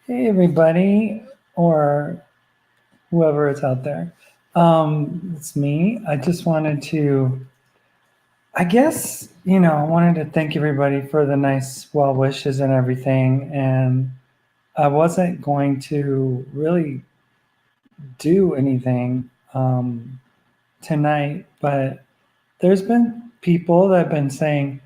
Hey, everybody, or whoever is out there. It's me. I just wanted to, I guess, I wanted to thank everybody for the nice well wishes and everything. And I wasn't going to really do anything tonight, but there's been people that have been saying,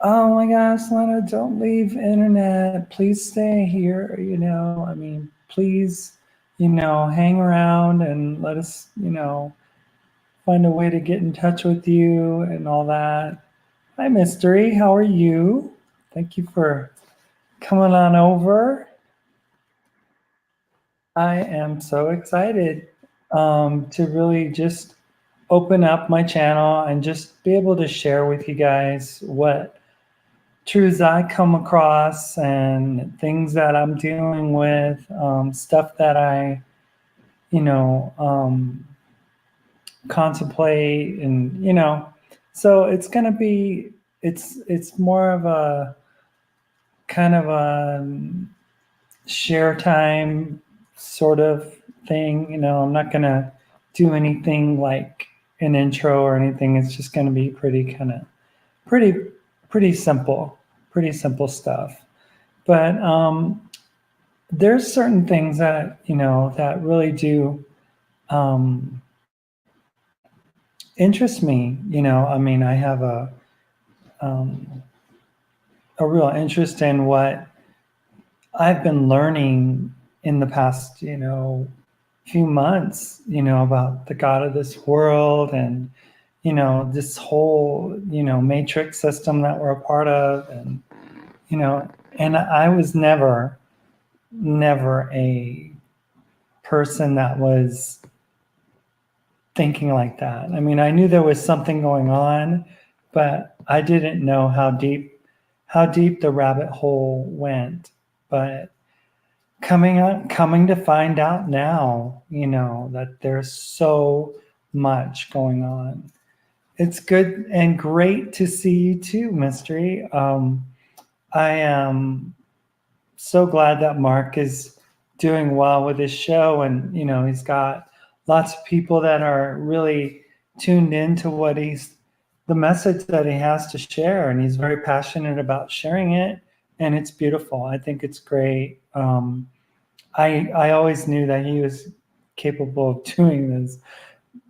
oh my gosh, Lana, don't leave internet. Please stay here. I mean, please, hang around and let us, find a way to get in touch with you and all that. Hi, Mystery. How are you? Thank you for coming on over. I am so excited to really just open up my channel and just be able to share with you guys what truths I come across and things that I'm dealing with, stuff that I, you know, um, contemplate, and so it's gonna be it's more of a kind of a share time sort of thing. I'm not gonna do anything like an intro or anything. It's just gonna be pretty pretty simple, pretty simple stuff. But there's certain things that that really do um, interest me. I mean, I have um, a real interest in what I've been learning in the past few months. About the God of this world, and this whole matrix system that we're a part of, and you know and I was never a person that was thinking like that. I mean, I knew there was something going on, but I didn't know how deep the rabbit hole went. But coming to find out now, that there's so much going on. It's good and great to see you too, Mystery. I am so glad that Mark is doing well with his show, and he's got lots of people that are really tuned into the message that he has to share, and he's very passionate about sharing it, and it's beautiful. I think it's great. I always knew that he was capable of doing this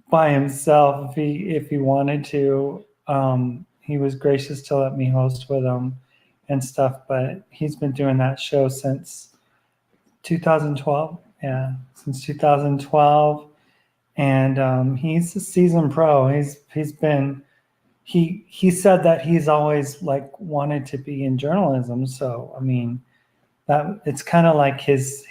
by himself if he wanted to. He was gracious to let me host with him and stuff, but he's been doing that show since 2012. Yeah, since 2012, and he's a seasoned pro. He said that he's always like wanted to be in journalism. So I mean, that it's kind of like his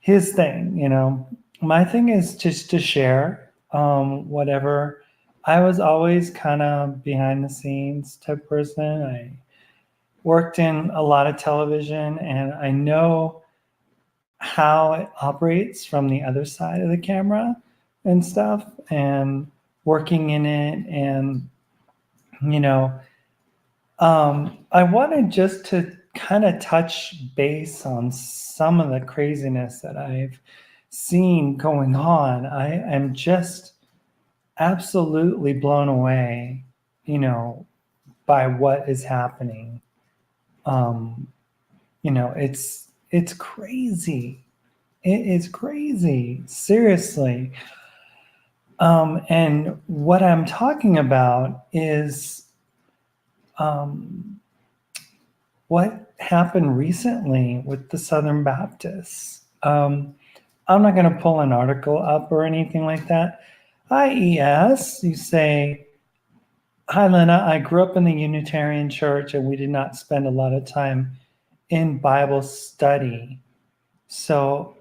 thing. My thing is just to share whatever. I was always kind of behind the scenes type person. I worked in a lot of television, and I know how it operates from the other side of the camera and stuff, and working in it. And you know I wanted just to kind of touch base on some of the craziness that I've seen going on. I am just absolutely blown away, by what is happening. um it's crazy. It is crazy, seriously. And what I'm talking about is um, what happened recently with the Southern Baptists. I'm not going to pull an article up or anything like that. IES, you say, hi, Lena, I grew up in the Unitarian Church and we did not spend a lot of time in Bible study. So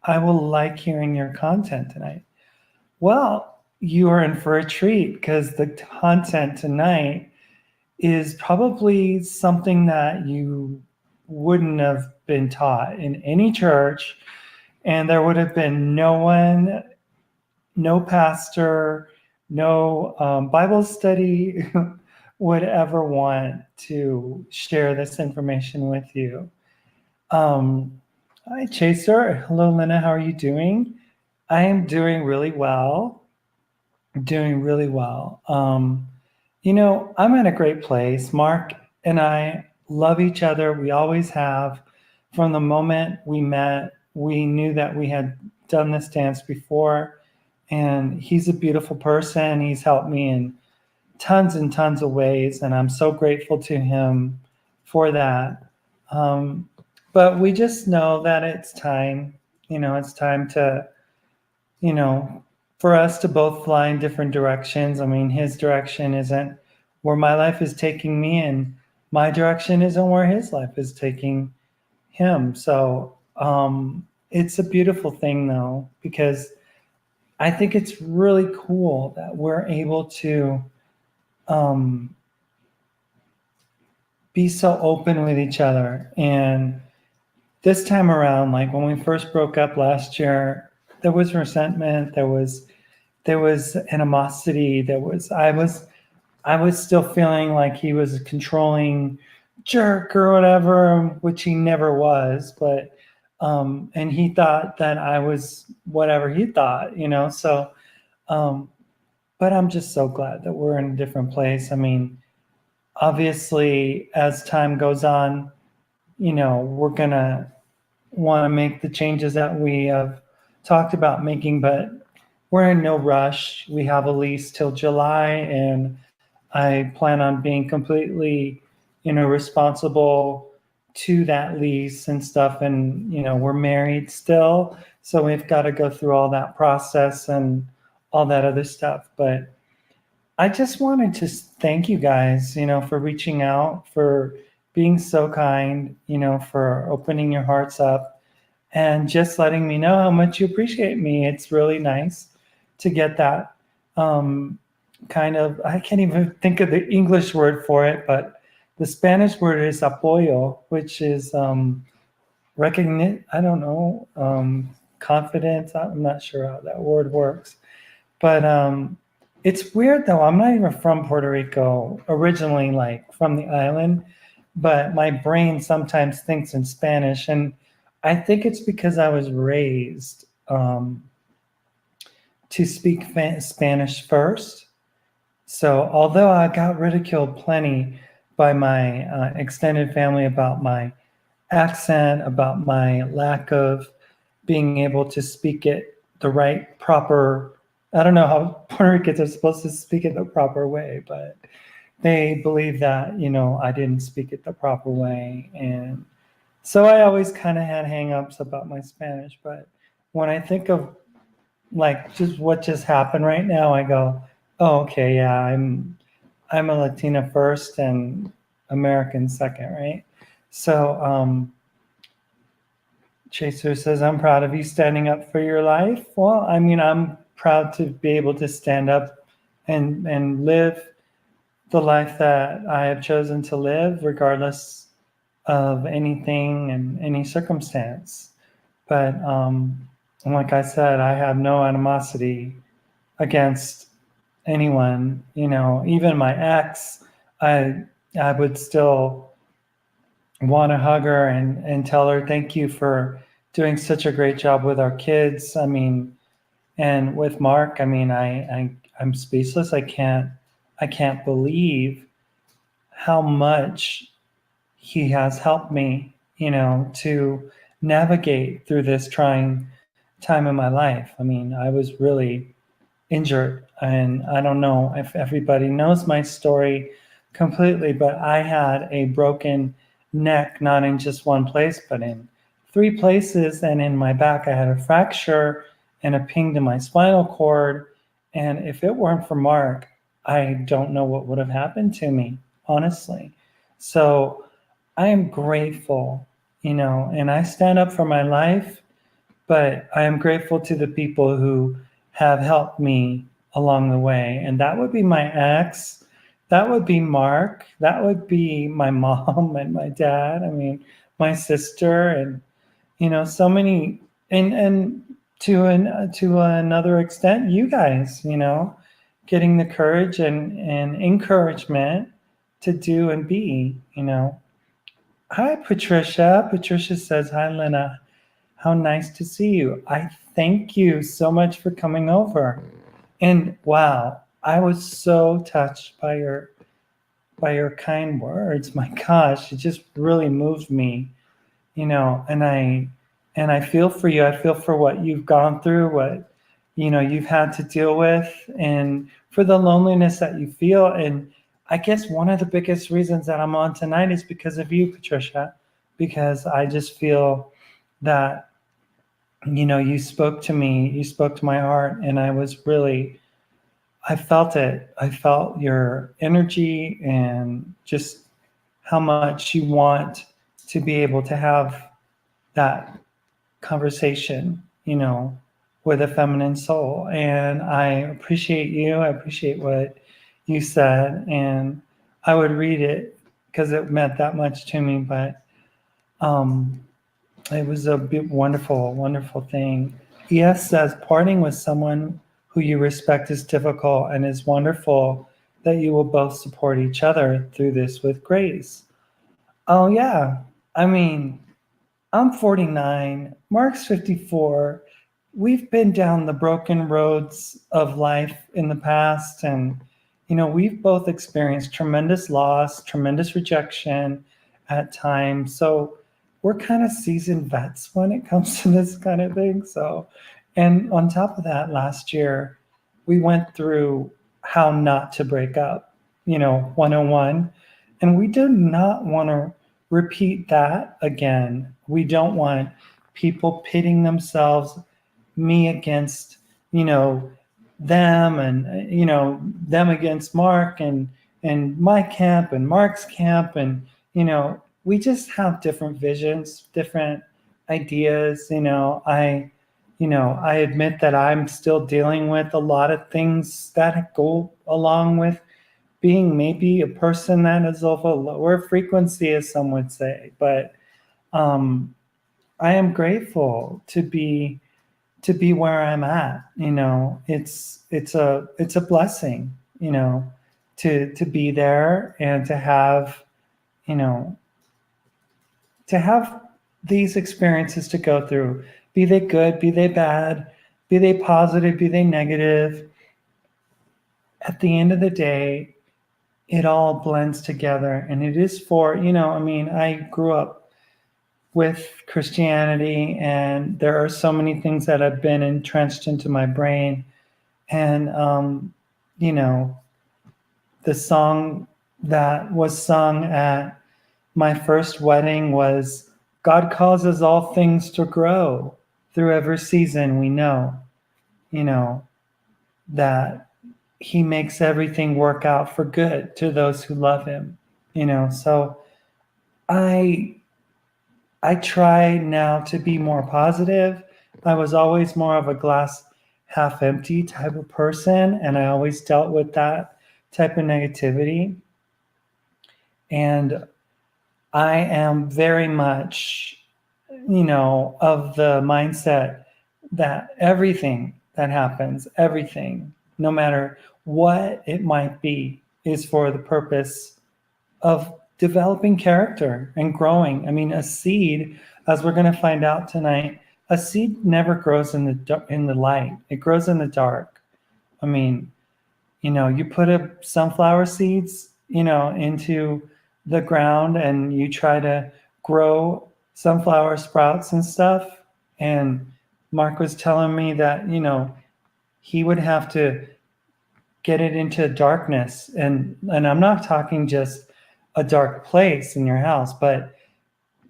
I will like hearing your content tonight. Well, you are in for a treat because the content tonight is probably something that you wouldn't have been taught in any church, and there would have been no one, no pastor, no Bible study would ever want to share this information with you. Um, Hi, Chaser. Hello, Lena. How are you doing? I am doing really well. Doing really well. I'm in a great place. Mark and I love each other. We always have. From the moment we met, we knew that we had done this dance before, and he's a beautiful person. He's helped me in tons and tons of ways, and I'm so grateful to him for that. Um, but we just know that it's time. It's time to, you know, for us to both fly in different directions. I mean, his direction isn't where my life is taking me, and my direction isn't where his life is taking him. So it's a beautiful thing, though, because I think it's really cool that we're able to um, be so open with each other. And this time around, like when we first broke up last year, there was resentment, there was animosity, I was still feeling like he was a controlling jerk or whatever, which he never was, but and he thought that I was whatever he thought. So but I'm just so glad that we're in a different place. I mean, obviously as time goes on, we're gonna want to make the changes that we have talked about making, but we're in no rush. We have a lease till July, and I plan on being completely, responsible to that lease and stuff. And, we're married still. So we've got to go through all that process and all that other stuff. But I just wanted to thank you guys, for reaching out, for being so kind, for opening your hearts up and just letting me know how much you appreciate me. It's really nice to get that kind of, I can't even think of the English word for it, but the Spanish word is apoyo, which is recognition. I don't know, confidence. I'm not sure how that word works. But it's weird though. I'm not even from Puerto Rico originally, like from the island, but my brain sometimes thinks in Spanish. And I think it's because I was raised to speak Spanish first. So although I got ridiculed plenty by my extended family about my accent, about my lack of being able to speak it the right, proper. I don't know how Puerto Ricans are supposed to speak it the proper way, but they believe that, I didn't speak it the proper way. And so I always kind of had hangups about my Spanish. But when I think of like just what just happened right now, I go, oh, okay, yeah, I'm a Latina first and American second, right? So Chaser says, I'm proud of you standing up for your life. Well, I mean, I'm proud to be able to stand up and live the life that I have chosen to live, regardless of anything and any circumstance. But like I said, I have no animosity against anyone. Even my ex, I would still want to hug her and tell her thank you for doing such a great job with our kids. I mean, and with Mark, I mean, I'm speechless. I can't believe how much he has helped me, to navigate through this trying time in my life. I mean, I was really injured, and I don't know if everybody knows my story completely, but I had a broken neck, not in just one place, but in three places. And in my back, I had a fracture and a ping to my spinal cord. And if it weren't for Mark, I don't know what would have happened to me, honestly. So I am grateful, and I stand up for my life, but I am grateful to the people who have helped me along the way. And that would be my ex, that would be Mark, that would be my mom and my dad. I mean, my sister, and so many, and to another extent, you guys, getting the courage and encouragement to do and be, Hi, Patricia. Patricia says, hi, Lena. How nice to see you. I thank you so much for coming over. And wow, I was so touched by your kind words. My gosh, it just really moved me, and I feel for you. I feel for what you've gone through, what you've had to deal with, and for the loneliness that you feel. And I guess one of the biggest reasons that I'm on tonight is because of you, Patricia, because I just feel that you spoke to me, you spoke to my heart, and I felt it. I felt your energy and just how much you want to be able to have that conversation, with a feminine soul. And I appreciate you. I appreciate what you said. And I would read it because it meant that much to me. But um, it was a wonderful, wonderful thing. ES says, parting with someone who you respect is difficult, and it's wonderful that you will both support each other through this with grace. Oh, yeah. I mean, I'm 49, Mark's 54. We've been down the broken roads of life in the past, and we've both experienced tremendous loss, tremendous rejection at times. So we're kind of seasoned vets when it comes to this kind of thing. So, and on top of that, last year we went through how not to break up, 101, and we do not want to repeat that again. We don't want people pitting themselves, me against, them, and them against Mark, and my camp and Mark's camp. And we just have different visions, different ideas. I admit that I'm still dealing with a lot of things that go along with being maybe a person that is of a lower frequency, as some would say. But um, I am grateful to be where I'm at. It's a blessing, to be there and you know, to have these experiences to go through. Be they good, be they bad, be they positive, be they negative. At the end of the day, it all blends together, and it is for, I grew up with Christianity, and there are so many things that have been entrenched into my brain. And you know the song that was sung at my first wedding was, God causes all things to grow through every season. We know, you know that he makes everything work out for good to those who love him. So I I try now to be more positive. I was always more of a glass half empty type of person, and I always dealt with that type of negativity. And I am very much, of the mindset that everything that happens, everything, no matter what it might be, is for the purpose of developing character and growing. I mean, a seed, as we're going to find out tonight, a seed never grows in the light. It grows in the dark. I mean, you put a sunflower seeds, into the ground, and you try to grow sunflower sprouts and stuff. And Mark was telling me that, he would have to get it into darkness. And I'm not talking just a dark place in your house, but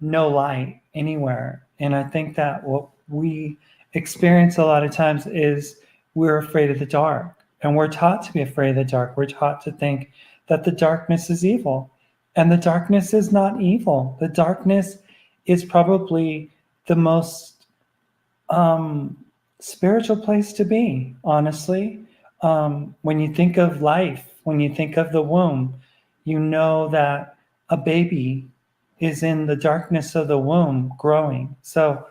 no light anywhere. And I think that what we experience a lot of times is we're afraid of the dark, and we're taught to be afraid of the dark. We're taught to think that the darkness is evil, and the darkness is not evil. The darkness is probably the most spiritual place to be, honestly. When you think of life, when you think of the womb, you know that a baby is in the darkness of the womb growing. So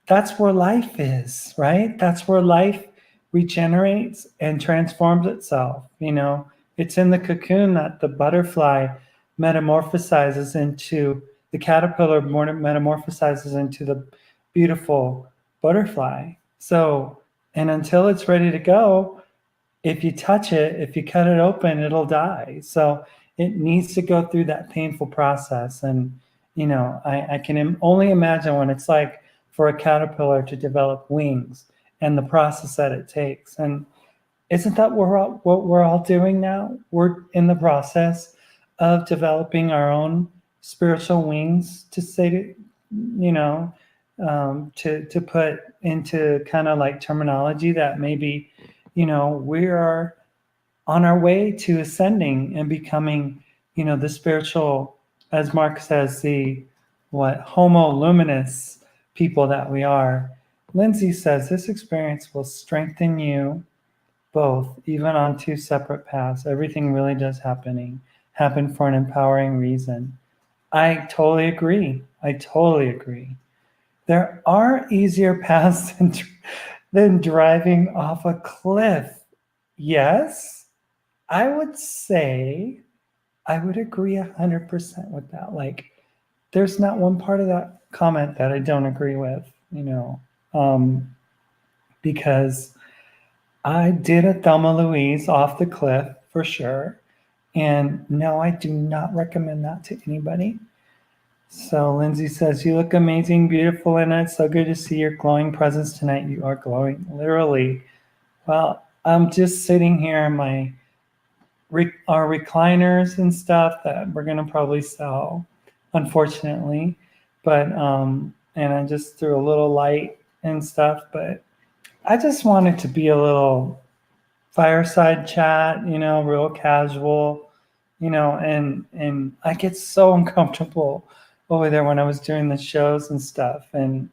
that's where life is, right? That's where life regenerates and transforms itself. It's in the cocoon that the butterfly metamorphosizes into the caterpillar metamorphosizes into the beautiful butterfly. So, and until it's ready to go, if you touch it, if you cut it open, it'll die. So it needs to go through that painful process. And, I can only imagine what it's like for a caterpillar to develop wings and the process that it takes. And isn't that what we're all doing now? We're in the process of developing our own spiritual wings to say, to put into kind of like terminology that maybe, we are on our way to ascending and becoming, the spiritual, as Mark says, the homo luminous people that we are. Lindsay says this experience will strengthen you both, even on two separate paths. Everything really does happen for an empowering reason. I totally agree. There are easier paths than driving off a cliff. Yes, I would say I would agree 100% with that. Like, there's not one part of that comment that I don't agree with, because I did a Thelma Louise off the cliff for sure. And no, I do not recommend that to anybody. So Lindsay says, you look amazing, beautiful, and it's so good to see your glowing presence tonight. You are glowing, literally. Well, I'm just sitting here in our recliners and stuff that we're gonna probably sell, unfortunately. But and I just threw a little light and stuff, but I just wanted to be a little fireside chat, real casual, and I get so uncomfortable over there when I was doing the shows and stuff, and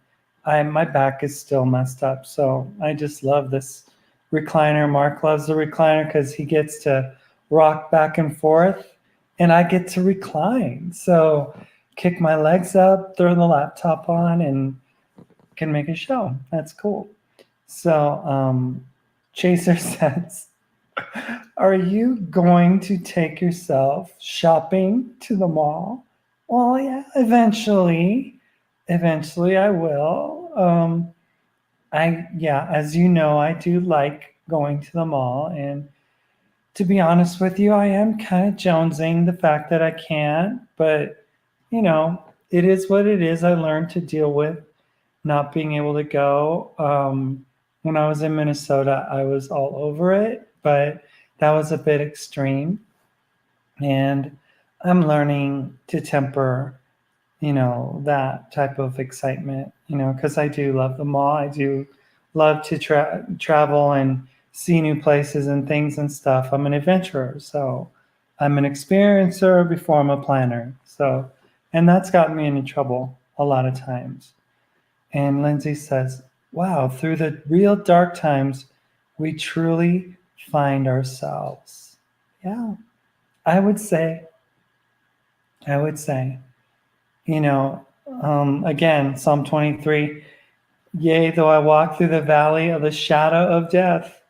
my back is still messed up. So I just love this recliner. Mark loves the recliner because he gets to rock back and forth, and I get to recline. So kick my legs up, throw the laptop on, and can make a show. That's cool. So Chaser says, are you going to take yourself shopping to the mall? Well, yeah, eventually I will. As you know, I do like going to the mall, and to be honest with you, I am kind of jonesing the fact that I can't, but it is what it is. I learned to deal with not being able to go. When I was in Minnesota, I was all over it, but that was a bit extreme. And I'm learning to temper, that type of excitement, because I do love the mall. I do love to travel and see new places and things and stuff. I'm an adventurer, so I'm an experiencer before I'm a planner. So, and that's gotten me into trouble a lot of times. And Lindsay says, wow, through the real dark times, we truly find ourselves. Yeah, I would say, again, Psalm 23, yea, though I walk through the valley of the shadow of death,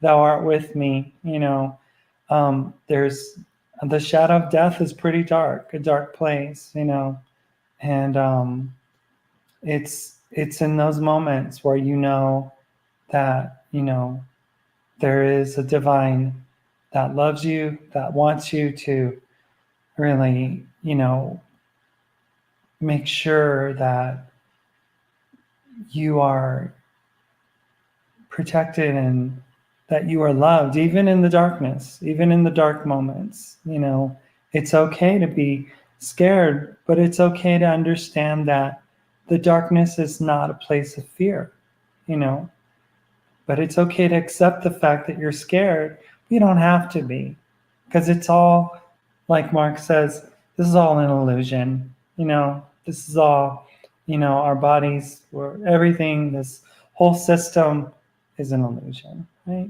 thou art with me. There's the shadow of death is pretty dark, a dark place, and it's in those moments where that there is a divine that loves you, that wants you to really make sure that you are protected and that you are loved, even in the darkness, even in the dark moments. It's okay to be scared, but it's okay to understand that the darkness is not a place of fear, but it's okay to accept the fact that you're scared. You don't have to be, because it's all, like Mark says, this is all an illusion. This is all, our bodies, everything, this whole system is an illusion, right?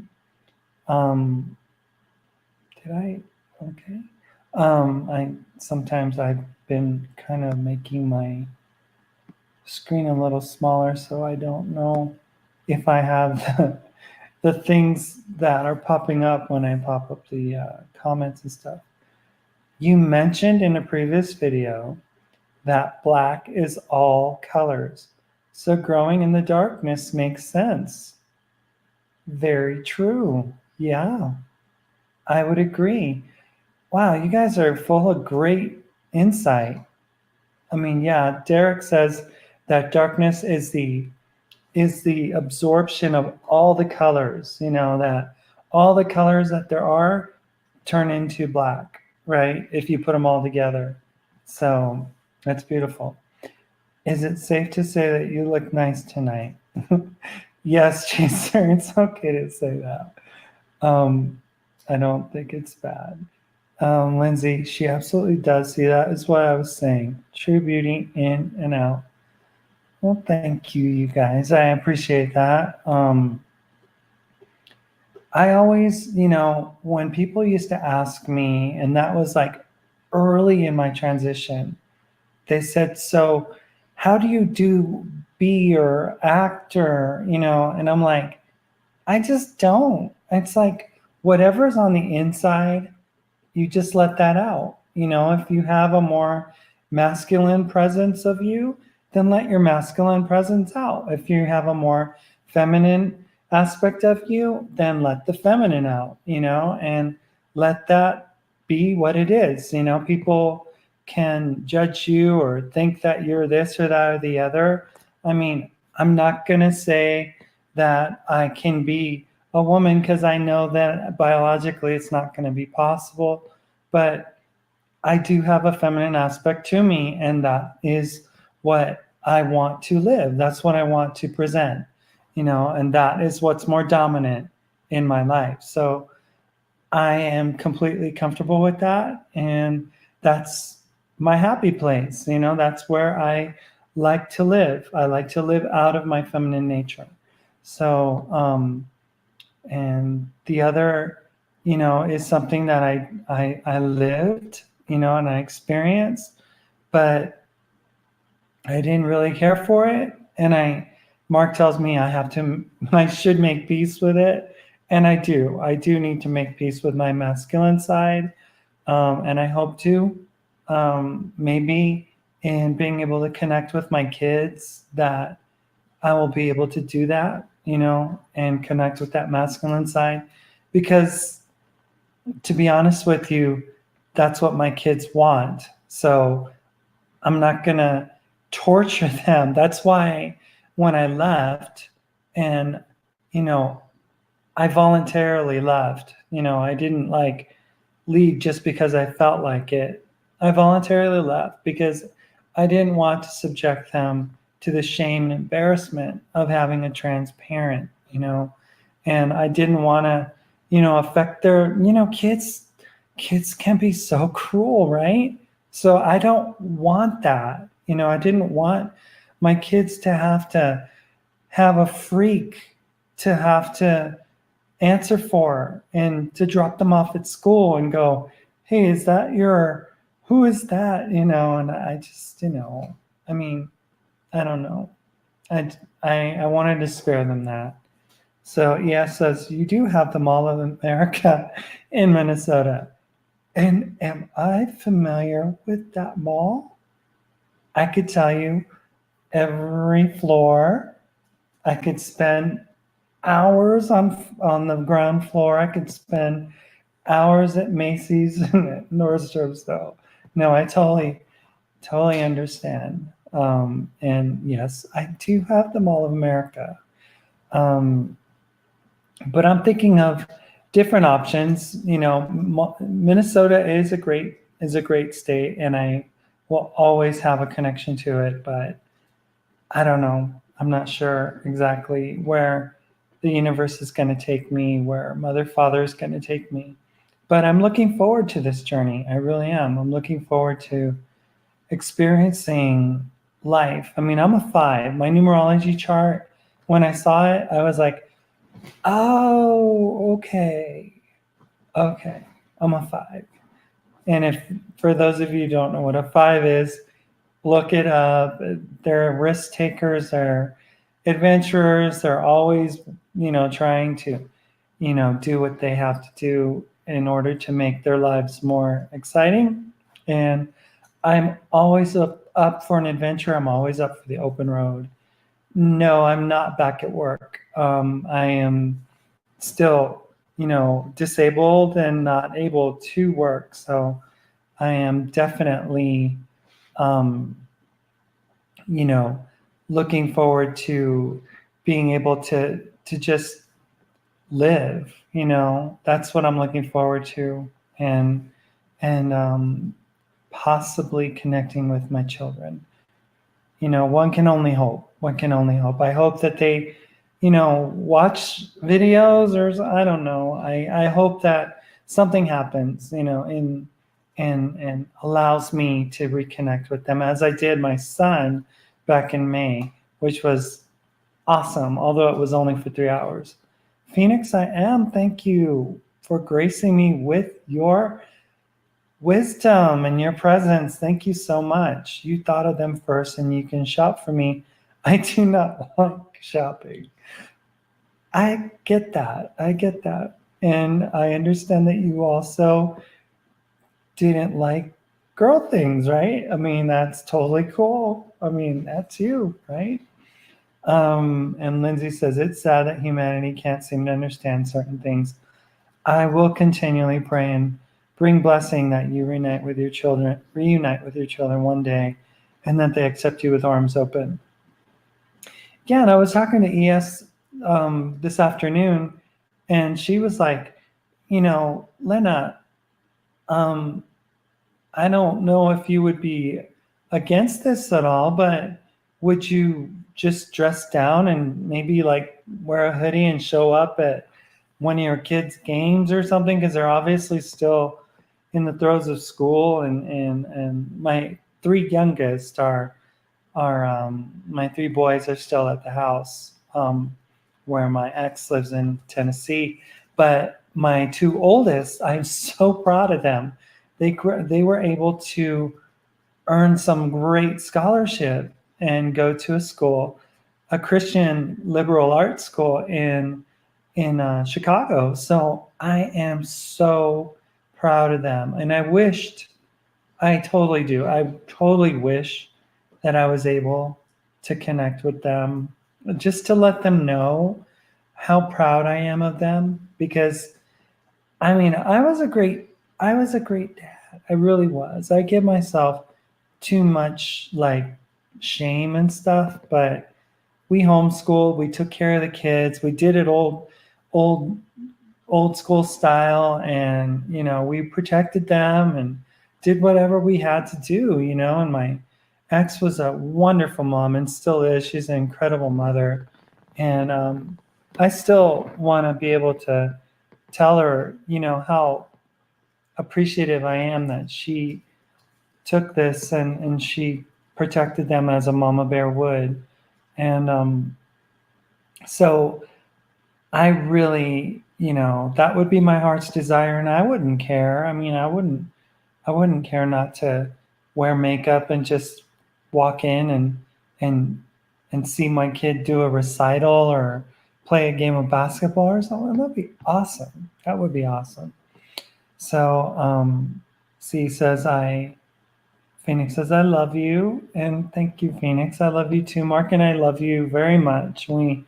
Okay. Sometimes I've been kind of making my screen a little smaller, so I don't know if I have the things that are popping up when I pop up the comments and stuff. You mentioned in a previous video that black is all colors. So growing in the darkness makes sense. Very true. Yeah, I would agree. Wow, you guys are full of great insight. I mean, yeah, Derek says that darkness is the absorption of all the colors, that all the colors that there are turn into black, right? If you put them all together. So that's beautiful. Is it safe to say that you look nice tonight? Yes, Chaser, it's okay to say that. Um, I don't think it's bad. Lindsay, she absolutely does see that. Is what I was saying. True beauty in and out. Well, thank you, you guys. I appreciate that. I always, when people used to ask me, and that was like early in my transition, they said, "So, how do you be or actor?" And I'm like, I just don't. It's like whatever's on the inside, you just let that out. If you have a more masculine presence of you, then let your masculine presence out. If you have a more feminine aspect of you, then let the feminine out, and let that be what it is. People can judge you or think that you're this or that or the other. I mean, I'm not going to say that I can be a woman because I know that biologically it's not going to be possible, but I do have a feminine aspect to me, and that is what I want to live. That's what I want to present, and that is what's more dominant in my life. So I am completely comfortable with that, and that's my happy place. That's where I like to live. I like to live out of my feminine nature. So, and the other, is something that I lived, and I experienced, but I didn't really care for it. And Mark tells me I should make peace with it. And I do need to make peace with my masculine side. And I hope to, maybe in being able to connect with my kids, that I will be able to do that, and connect with that masculine side. Because to be honest with you, that's what my kids want. So I'm not going to torture them. That's why when I left, and, I voluntarily left, I didn't like leave just because I felt like it. I voluntarily left because I didn't want to subject them to the shame and embarrassment of having a trans parent, and I didn't want to, affect their, kids can be so cruel, right? So I don't want that. I didn't want my kids to have a freak to have to answer for, and to drop them off at school and go, "Hey, who is that?" And I just, I mean, I don't know. I wanted to spare them that. So ES says, you do have the Mall of America in Minnesota. And am I familiar with that mall? I could tell you every floor. I could spend hours on the ground floor. I could spend hours at Macy's and at Nordstrom's, though. No, I totally understand. And yes, I do have the Mall of America. But I'm thinking of different options. Minnesota is a great state, and I will always have a connection to it. But I don't know. I'm not sure exactly where the universe is going to take me, where Mother Father is going to take me. But I'm looking forward to this journey. I really am. I'm looking forward to experiencing life. I mean, I'm a 5. My numerology chart, when I saw it, I was like, oh, okay. Okay. I'm a 5. And if for those of you who don't know what a 5 is, look it up. They're risk takers, they're adventurers, they're always, trying to, do what they have to do in order to make their lives more exciting. And I'm always a up for an adventure. I'm always up for the open road. No, I'm not back at work. I am still, disabled and not able to work. So I am definitely, um, looking forward to being able to just live. That's what I'm looking forward to, and possibly connecting with my children. One can only hope. One can only hope. I hope that they, watch videos, or I don't know. I hope that something happens, and allows me to reconnect with them, as I did my son back in May, which was awesome, although it was only for 3 hours. Phoenix, I am. Thank you for gracing me with your wisdom and your presence. Thank you so much. You thought of them first, and you can shop for me. I do not like shopping. I get that. I get that. And I understand that you also didn't like girl things, right? I mean, that's totally cool. I mean, that's you, right? And Lindsay says, it's sad that humanity can't seem to understand certain things. I will continually pray and bring blessing that you reunite with your children one day, and that they accept you with arms open. Yeah, and I was talking to ES this afternoon, and she was like, Lena, I don't know if you would be against this at all, but would you just dress down and maybe like wear a hoodie and show up at one of your kids' games or something? Because they're obviously still in the throes of school, and my three youngest are my three boys are still at the house, where my ex lives in Tennessee. But my two oldest, I'm so proud of them. They were able to earn some great scholarship and go to a Christian liberal arts school in Chicago. So I am so proud of them, and I totally do. I totally wish that I was able to connect with them, just to let them know how proud I am of them. Because I mean, I was a great dad. I really was. I give myself too much like shame and stuff, but we homeschooled, we took care of the kids, we did it old old school style, and we protected them and did whatever we had to do, and my ex was a wonderful mom and still is. She's an incredible mother, and I still want to be able to tell her, how appreciative I am that she took this and she protected them as a mama bear would. And so I really, that would be my heart's desire, and I wouldn't care. I mean, I wouldn't care not to wear makeup and just walk in and see my kid do a recital or play a game of basketball or something. That'd be awesome. That would be awesome. So, Phoenix says, I love you. And thank you, Phoenix. I love you too, Mark. And I love you very much. I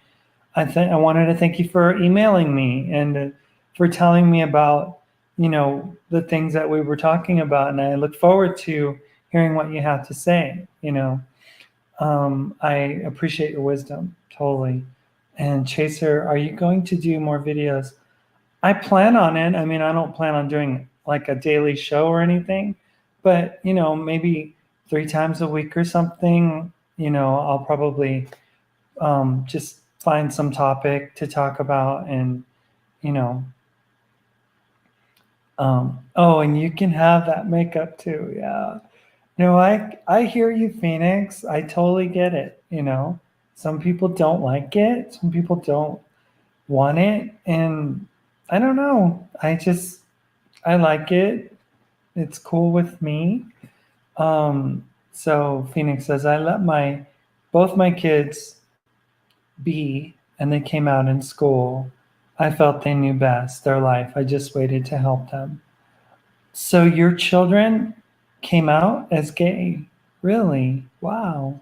wanted to thank you for emailing me and for telling me about, the things that we were talking about. And I look forward to hearing what you have to say. I appreciate your wisdom, totally. And Chaser, are you going to do more videos? I plan on it. I mean, I don't plan on doing like a daily show or anything, but maybe 3 times a week or something. I'll probably just find some topic to talk about, and oh, and you can have that makeup too. Yeah. No, I hear you, Phoenix. I totally get it. Some people don't like it. Some people don't want it, and I don't know. I like it. It's cool with me. So Phoenix says, I let both my kids be, and they came out in school. I felt they knew best their life. I just waited to help them. So your children came out as gay. Really? Wow.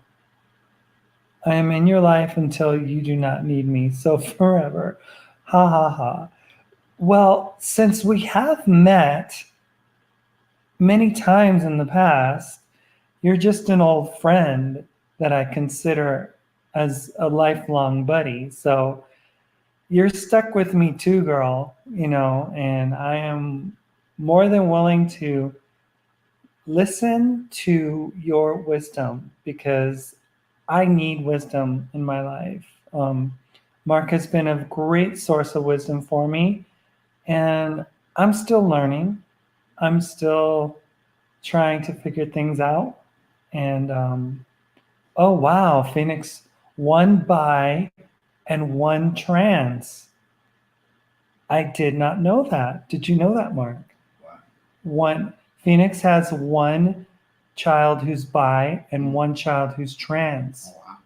I am in your life until you do not need me, so forever. Ha ha ha. Well, since we have met many times in the past, you're just an old friend that I consider as a lifelong buddy. So you're stuck with me too, girl, and I am more than willing to listen to your wisdom because I need wisdom in my life. Mark has been a great source of wisdom for me, and I'm still learning. I'm still trying to figure things out. And oh, wow, Phoenix, one bi and one trans. I did not know that. Did you know that, Mark? Wow. One Phoenix has one child who's bi and one child who's trans. Oh, wow.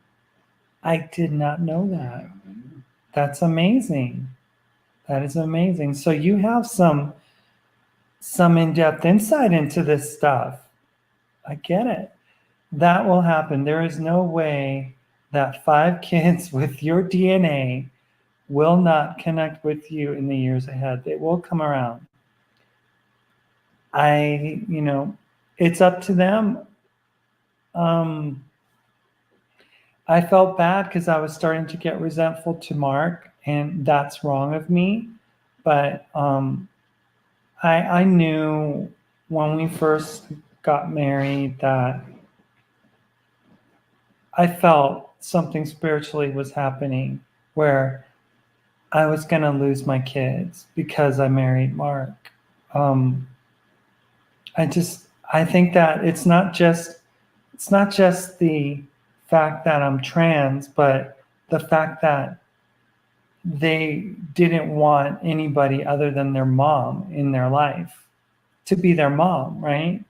I did not know that. Yeah, That's amazing. That is amazing. So you have some in-depth insight into this stuff. I get it. That will happen. There is no way that 5 kids with your DNA will not connect with you in the years ahead. They will come around. It's up to them. I felt bad because I was starting to get resentful to Mark, and that's wrong of me. But I knew when we first got married that I felt something spiritually was happening where I was going to lose my kids because I married Mark. Um, I think that it's not just the fact that I'm trans, but the fact that they didn't want anybody other than their mom in their life to be their mom, right?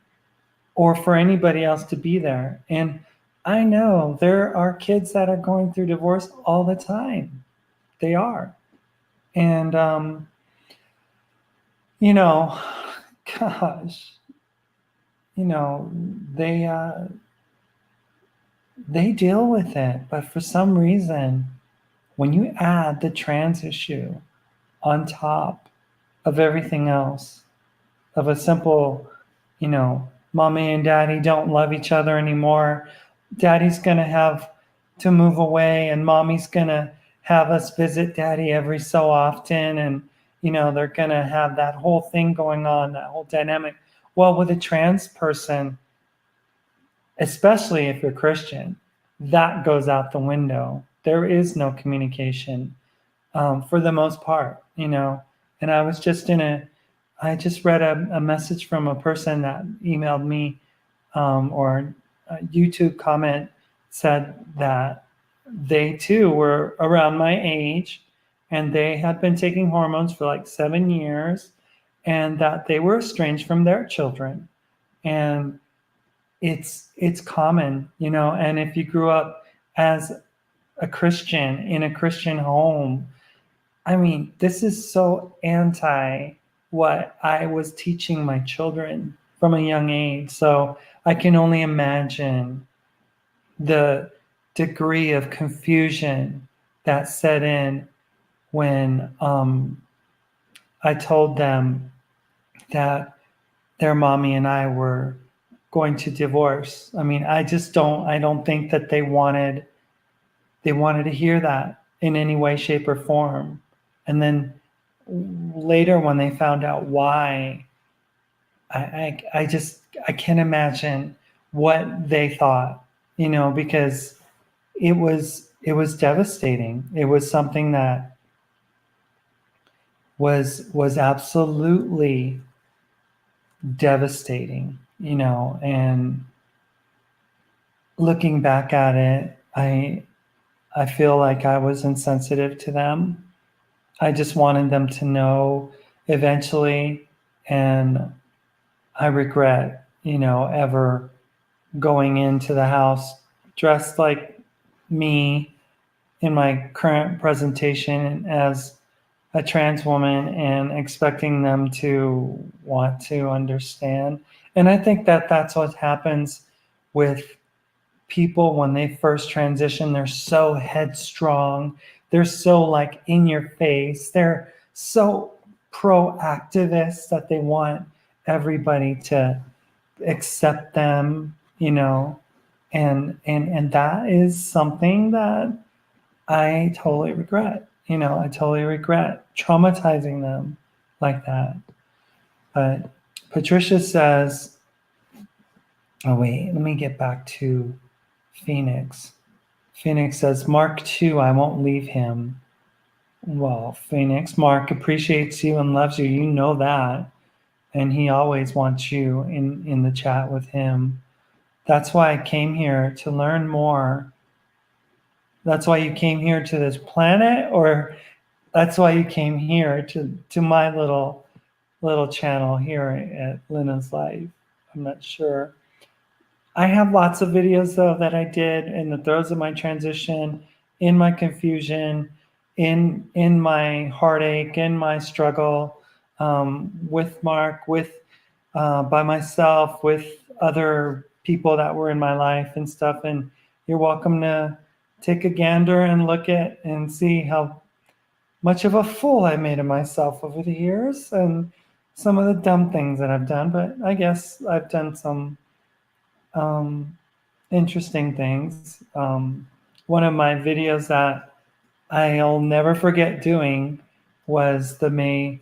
Or for anybody else to be there. And I know there are kids that are going through divorce all the time. They are. And, you know, gosh, you know, they deal with it. But for some reason, when you add the trans issue on top of everything else, of a simple, mommy and daddy don't love each other anymore. Daddy's going to have to move away, and mommy's going to have us visit daddy every so often. And, they're going to have that whole thing going on, that whole dynamic. Well, with a trans person, especially if you're Christian, that goes out the window. There is no communication for the most part, And I just read a message from a person that emailed me or a YouTube comment said that they too were around my age and they had been taking hormones for like 7 years and that they were estranged from their children. And it's common, and if you grew up as a Christian in a Christian home, I mean, this is so anti what I was teaching my children from a young age. So I can only imagine the degree of confusion that set in when I told them that their mommy and I were going to divorce. I mean, I don't think that they wanted to hear that in any way, shape, or form. And then later when they found out why, I can't imagine what they thought, because it was devastating. It was something that was absolutely devastating, and looking back at it, I feel like I was insensitive to them. I just wanted them to know eventually, and I regret, ever going into the house dressed like me in my current presentation as a trans woman and expecting them to want to understand. And I think that that's what happens with people when they first transition. They're so headstrong. They're so like in your face. They're so proactivist that they want everybody to accept them, and that is something that I totally regret. I totally regret traumatizing them like that. But Patricia says, oh wait, let me get back to Phoenix. Phoenix says, Mark too, I won't leave him. Well, Phoenix, Mark appreciates you and loves you. You know that. And he always wants you in the chat with him. That's why I came here to learn more. That's why you came here to this planet, or that's why you came here to my little channel here at Lina's Life. I'm not sure. I have lots of videos though that I did in the throes of my transition, in my confusion, in my heartache, in my struggle, with Mark, with by myself, with other people that were in my life and stuff. And you're welcome to take a gander and look at and see how much of a fool I made of myself over the years and some of the dumb things that I've done. But I guess I've done some interesting things. One of my videos that I'll never forget doing was the June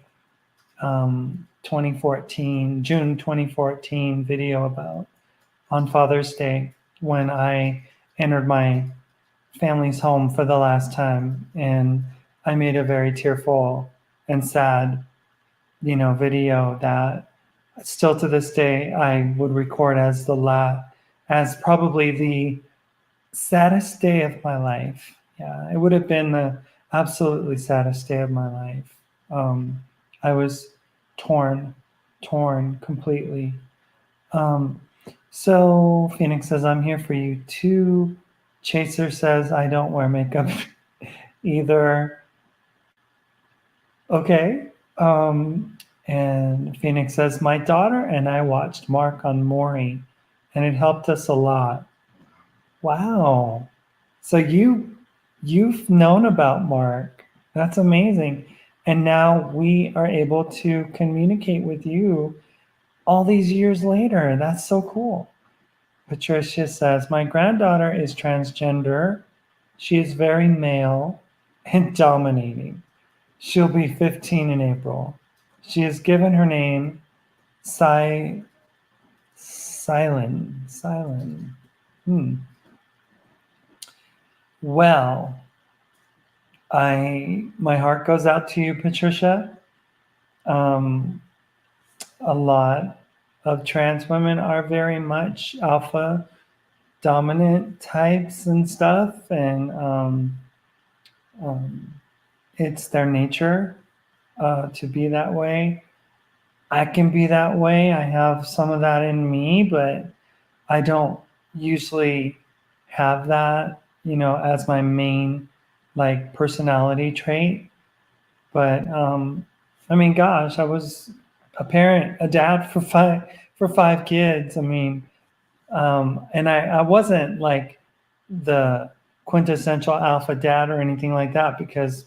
2014 video about on Father's Day when I entered my family's home for the last time. And I made a very tearful and sad, video that still to this day I would record as as probably the saddest day of my life. Yeah, it would have been the absolutely saddest day of my life. I was torn completely. So Phoenix says, I'm here for you too. Chaser says, I don't wear makeup either. Okay. And Phoenix says, my daughter and I watched Mark on Maury, and it helped us a lot. Wow. So you've known about Mark. That's amazing. And now we are able to communicate with you all these years later. That's so cool. Patricia says, my granddaughter is transgender. She is very male and dominating. She'll be 15 in April. She is given her name Silent. Well, my heart goes out to you, Patricia. A lot of trans women are very much alpha dominant types and stuff, and it's their nature to be that way. I can be that way. I have some of that in me, but I don't usually have that, as my main like personality trait. But I mean, gosh, I was a dad for five kids. I mean, and I wasn't like the quintessential alpha dad or anything like that, because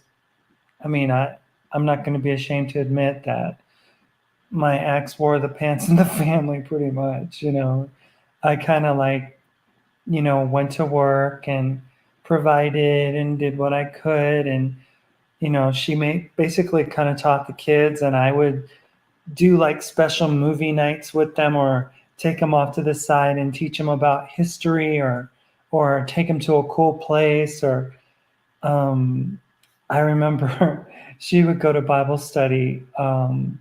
I mean, I'm not going to be ashamed to admit that my ex wore the pants in the family pretty much. I kind of like, went to work and provided and did what I could. And, she basically kind of taught the kids, and I would do like special movie nights with them, or take them off to the side and teach them about history, or take them to a cool place. Or I remember she would go to Bible study on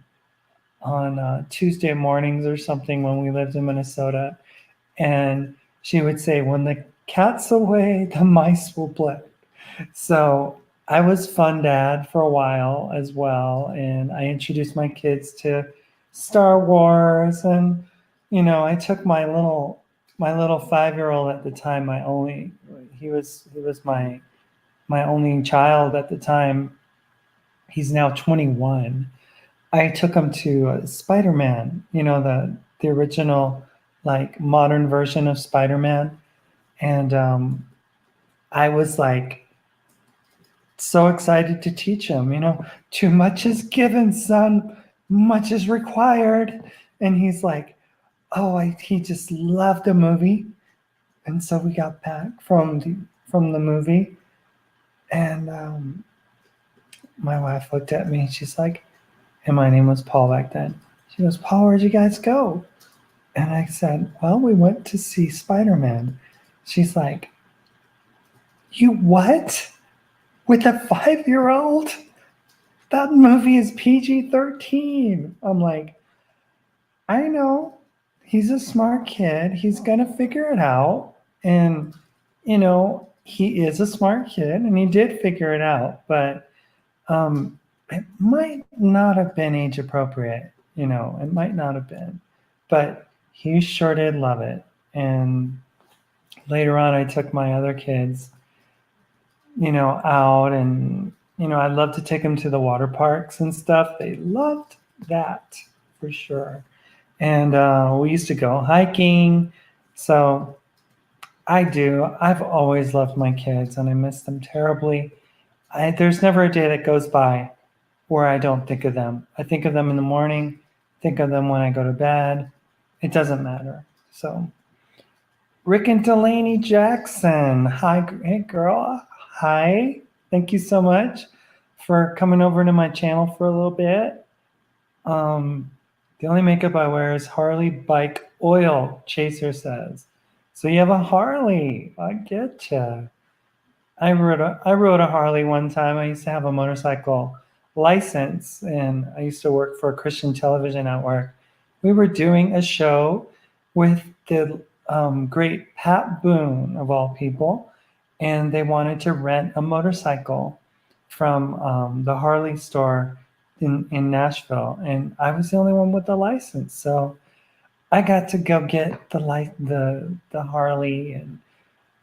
Tuesday mornings or something when we lived in Minnesota. And she would say, when the cat's away, the mice will play. So I was fun dad for a while as well. And I introduced my kids to Star Wars. And, I took my little 5-year-old at the time, he was my only child at the time. He's now 21. I took him to Spider-Man, the original like modern version of Spider-Man. And I was like so excited to teach him, too much is given, son, much is required. And he's like, oh, he just loved the movie. And so we got back from the movie, and my wife looked at me. She's like, and my name was Paul back then. She goes, Paul, where'd you guys go? And I said, well, we went to see Spider-Man. She's like, you what? With a 5-year-old? That movie is PG-13. I'm like, I know. He's a smart kid. He's going to figure it out. And, he is a smart kid and he did figure it out. But it might not have been age appropriate. It might not have been. But he sure did love it. And later on, I took my other kids, out, and, I'd love to take them to the water parks and stuff. They loved that for sure. And we used to go hiking. So I've always loved my kids and I miss them terribly. There's never a day that goes by where I don't think of them. I think of them in the morning, think of them when I go to bed. It doesn't matter. So Rick and Delaney Jackson. Hi, hey girl. Hi. Thank you so much for coming over to my channel for a little bit. The only makeup I wear is Harley bike oil, Chaser says. So you have a Harley. I get you. I rode a Harley one time. I used to have a motorcycle license, and I used to work for a Christian television network. We were doing a show with the great Pat Boone, of all people, and they wanted to rent a motorcycle from the Harley store in Nashville, and I was the only one with the license, so I got to go get the Harley, and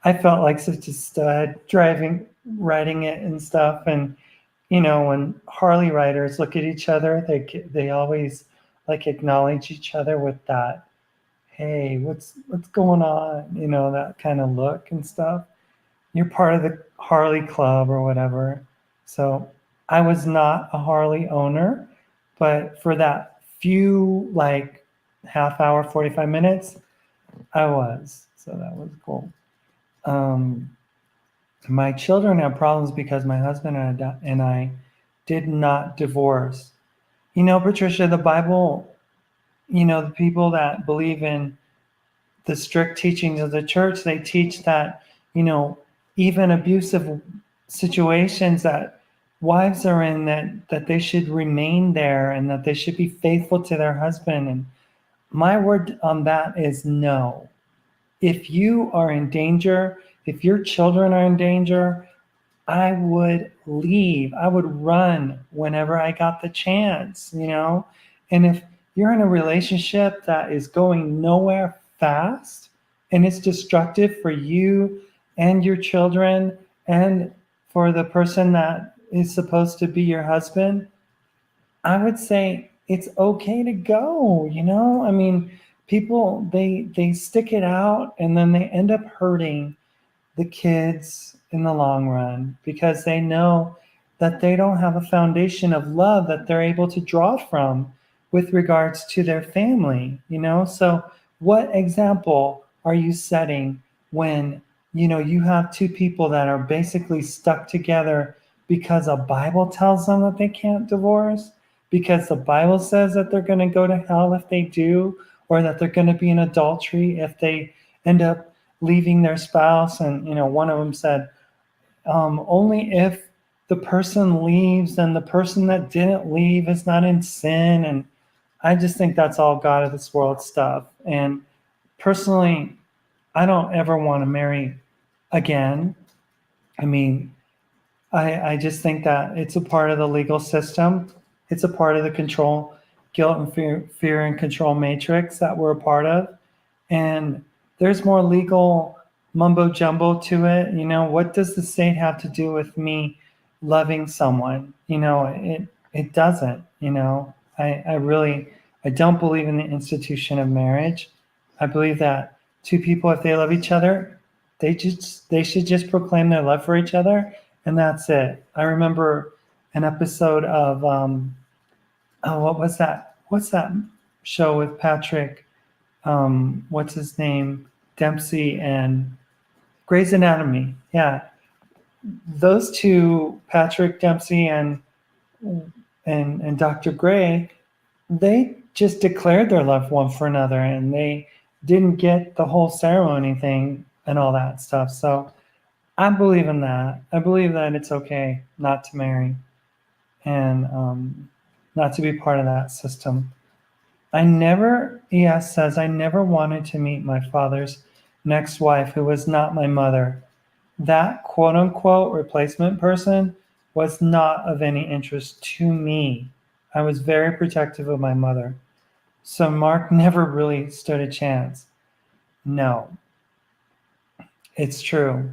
I felt like such a stud riding it and stuff. And when Harley riders look at each other, they always like acknowledge each other with that, hey, what's going on? That kind of look and stuff. You're part of the Harley club or whatever. So I was not a Harley owner, but for that few like half hour, 45 minutes, I was. So that was cool. My children have problems because my husband and I did not divorce. Patricia, the Bible, the people that believe in the strict teachings of the church, they teach that, even abusive situations that wives are in, that they should remain there and that they should be faithful to their husband. And my word on that is no. If you are in danger, if your children are in danger, I would leave. I would run whenever I got the chance, And if you're in a relationship that is going nowhere fast and it's destructive for you and your children and for the person that is supposed to be your husband, I would say it's okay to go, I mean, people, they stick it out and then they end up hurting the kids in the long run because they know that they don't have a foundation of love that they're able to draw from with regards to their family, So what example are you setting when, you have two people that are basically stuck together because a Bible tells them that they can't divorce, because the Bible says that they're going to go to hell if they do, or that they're going to be in adultery if they end up leaving their spouse? And one of them said, only if the person leaves, then the person that didn't leave is not in sin. And I just think that's all God of this world stuff. And personally, I don't ever want to marry again. I mean, I just think that it's a part of the legal system. It's a part of the control, guilt, and fear and control matrix that we're a part of. And there's more legal mumbo jumbo to it. What does the state have to do with me loving someone? It doesn't. I don't believe in the institution of marriage. I believe that two people, if they love each other, they should just proclaim their love for each other, and that's it. I remember an episode of oh, what was that? What's that show with Patrick? What's his name? Dempsey and Grey's Anatomy. Yeah, those two, Patrick Dempsey and Dr. Gray, they just declared their love one for another, and they didn't get the whole ceremony thing and all that stuff. So I believe in that. I believe that it's okay not to marry and not to be part of that system. ES says, I never wanted to meet my father's next wife who was not my mother. That quote unquote replacement person was not of any interest to me. I was very protective of my mother. So Mark never really stood a chance. No, it's true.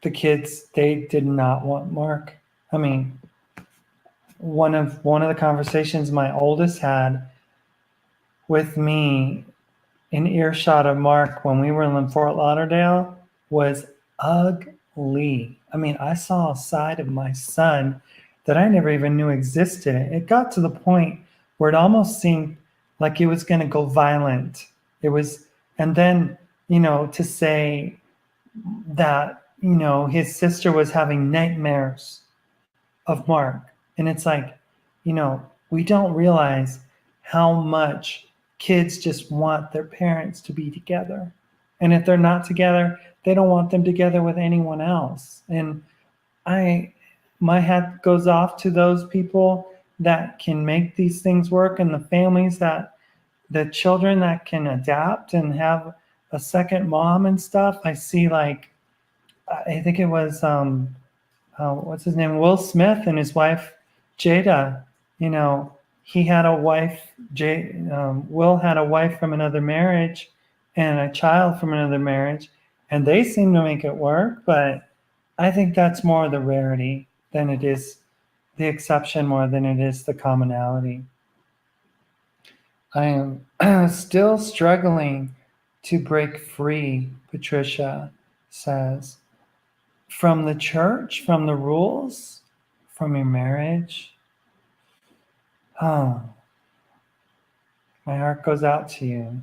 The kids, they did not want Mark. I mean, one of the conversations my oldest had with me in earshot of Mark when we were in Fort Lauderdale was ugly. I mean, I saw a side of my son that I never even knew existed. It got to the point where it almost seemed like it was going to go violent. It was, and then, to say that, his sister was having nightmares of Mark. And it's like, we don't realize how much kids just want their parents to be together. And if they're not together, they don't want them together with anyone else. And my hat goes off to those people that can make these things work, and the families the children that can adapt and have a second mom and stuff. I see, like, I think it was, what's his name? Will Smith and his wife, Jada. He had a wife, Will had a wife from another marriage and a child from another marriage, and they seem to make it work. But I think that's more the rarity than it is the exception, more than it is the commonality. I am still struggling to break free, Patricia says. From the church, from the rules, from your marriage. Oh, my heart goes out to you.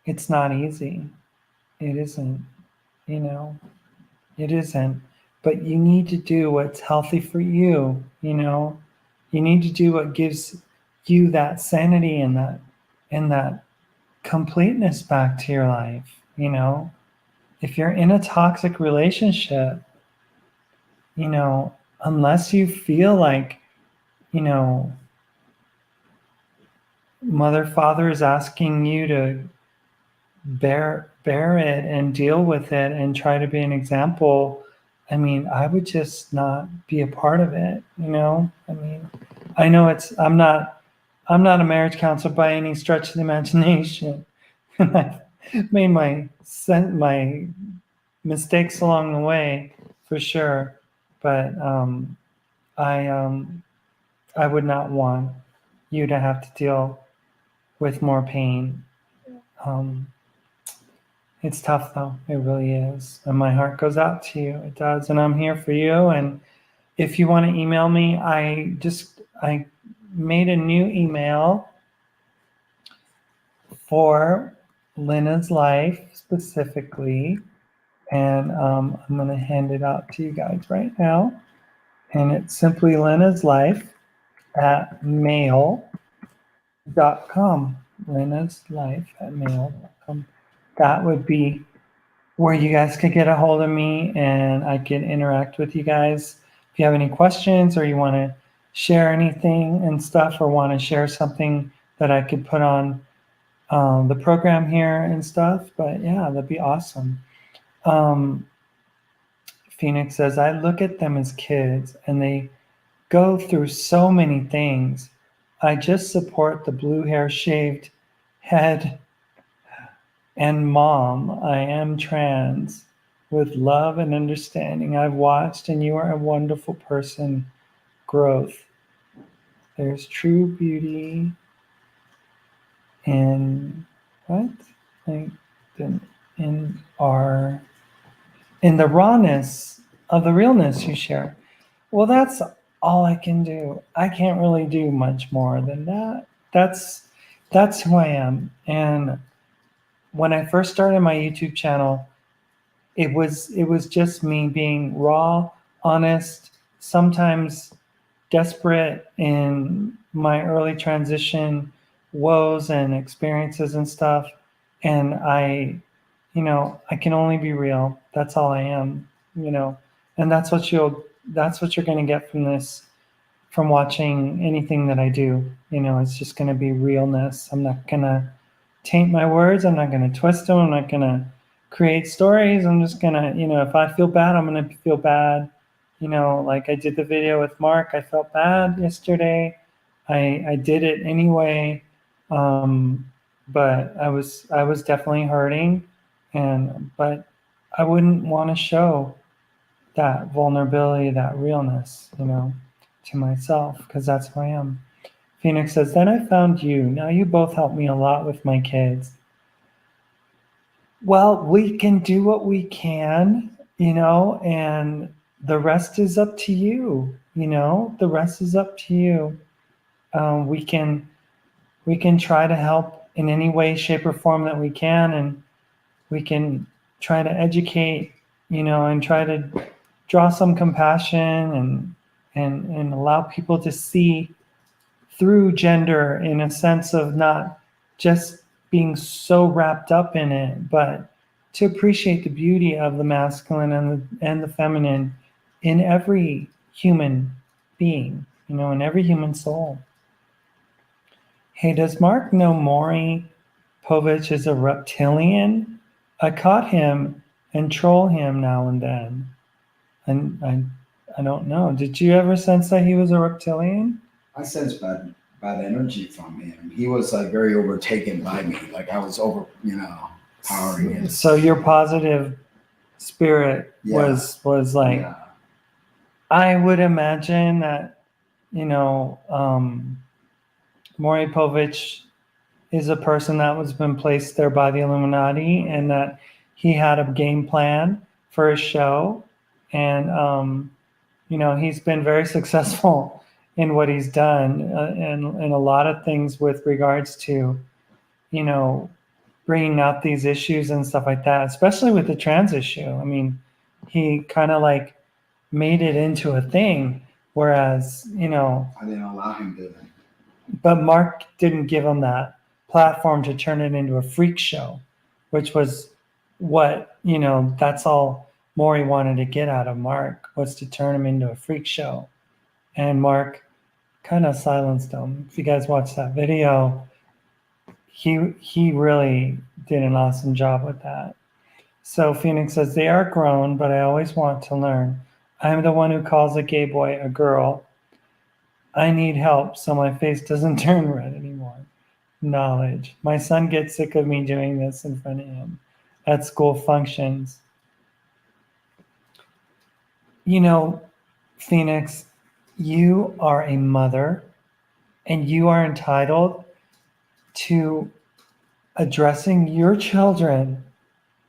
It's not easy. It isn't, it isn't. But you need to do what's healthy for you, You need to do what gives you that sanity and that completeness back to your life, If you're in a toxic relationship, unless you feel like, mother, father is asking you to bear it and deal with it and try to be an example, I mean, I would just not be a part of it, I mean, I know I'm not a marriage counselor by any stretch of the imagination. I've made my mistakes along the way, for sure. But I would not want you to have to deal with more pain. It's tough, though. It really is. And my heart goes out to you. It does. And I'm here for you. And if you want to email me, I made a new email for Lena's Life specifically. And I'm going to hand it out to you guys right now. And it's simply Lena's Life at mail.com. Lena's Life at mail.com. That would be where you guys could get a hold of me and I can interact with you guys. If you have any questions or you want to share anything and stuff, or want to share something that I could put on the program here and stuff. But yeah, that'd be awesome. Phoenix says, I look at them as kids and they go through so many things. I just support the blue hair shaved head and mom. I am trans with love and understanding. I've watched and you are a wonderful person. Growth. There's true beauty in what? like in our in the rawness of the realness you share. Well, that's all I can do. I can't really do much more than that. That's who I am. And when I first started my YouTube channel, it was just me being raw, honest, sometimes desperate in my early transition woes and experiences and stuff. And I can only be real. That's all I am, and that's what you're going to get from this, from watching anything that I do. It's just going to be realness. I'm not going to taint my words. I'm not going to twist them. I'm not going to create stories. I'm just going to, if I feel bad, I'm going to feel bad. Like I did the video with Mark, I felt bad yesterday. I did it anyway. But I was definitely hurting, but I wouldn't want to show that vulnerability, that realness, to myself, because that's who I am. Phoenix says, then I found you. Now you both help me a lot with my kids. Well, we can do what we can, and the rest is up to you. The rest is up to you. We can try to help in any way, shape, or form that we can, and we can try to educate, and try to draw some compassion and allow people to see through gender in a sense of not just being so wrapped up in it, but to appreciate the beauty of the masculine and the feminine in every human being, in every human soul. Hey, does Mark know Maury Povich is a reptilian? I caught him and troll him now and then. And I don't know. Did you ever sense that he was a reptilian? I sensed bad energy from him. He was like very overtaken by me. Like I was powering him. So your positive spirit was like, Yeah. I would imagine that, Maury Povich is a person that was been placed there by the Illuminati, and that he had a game plan for his show. And, he's been very successful in what he's done, and a lot of things with regards to, bringing out these issues and stuff like that, especially with the trans issue. I mean, he kind of like made it into a thing, whereas, I didn't allow him to. But Mark didn't give him that platform to turn it into a freak show, which was what, that's all Maury wanted to get out of Mark, was to turn him into a freak show. And Mark kind of silenced him. If you guys watch that video, he really did an awesome job with that. So Phoenix says, they are grown, but I always want to learn. I'm the one who calls a gay boy a girl. I need help so my face doesn't turn red anymore. Knowledge. My son gets sick of me doing this in front of him at school functions. Phoenix, you are a mother, and you are entitled to addressing your children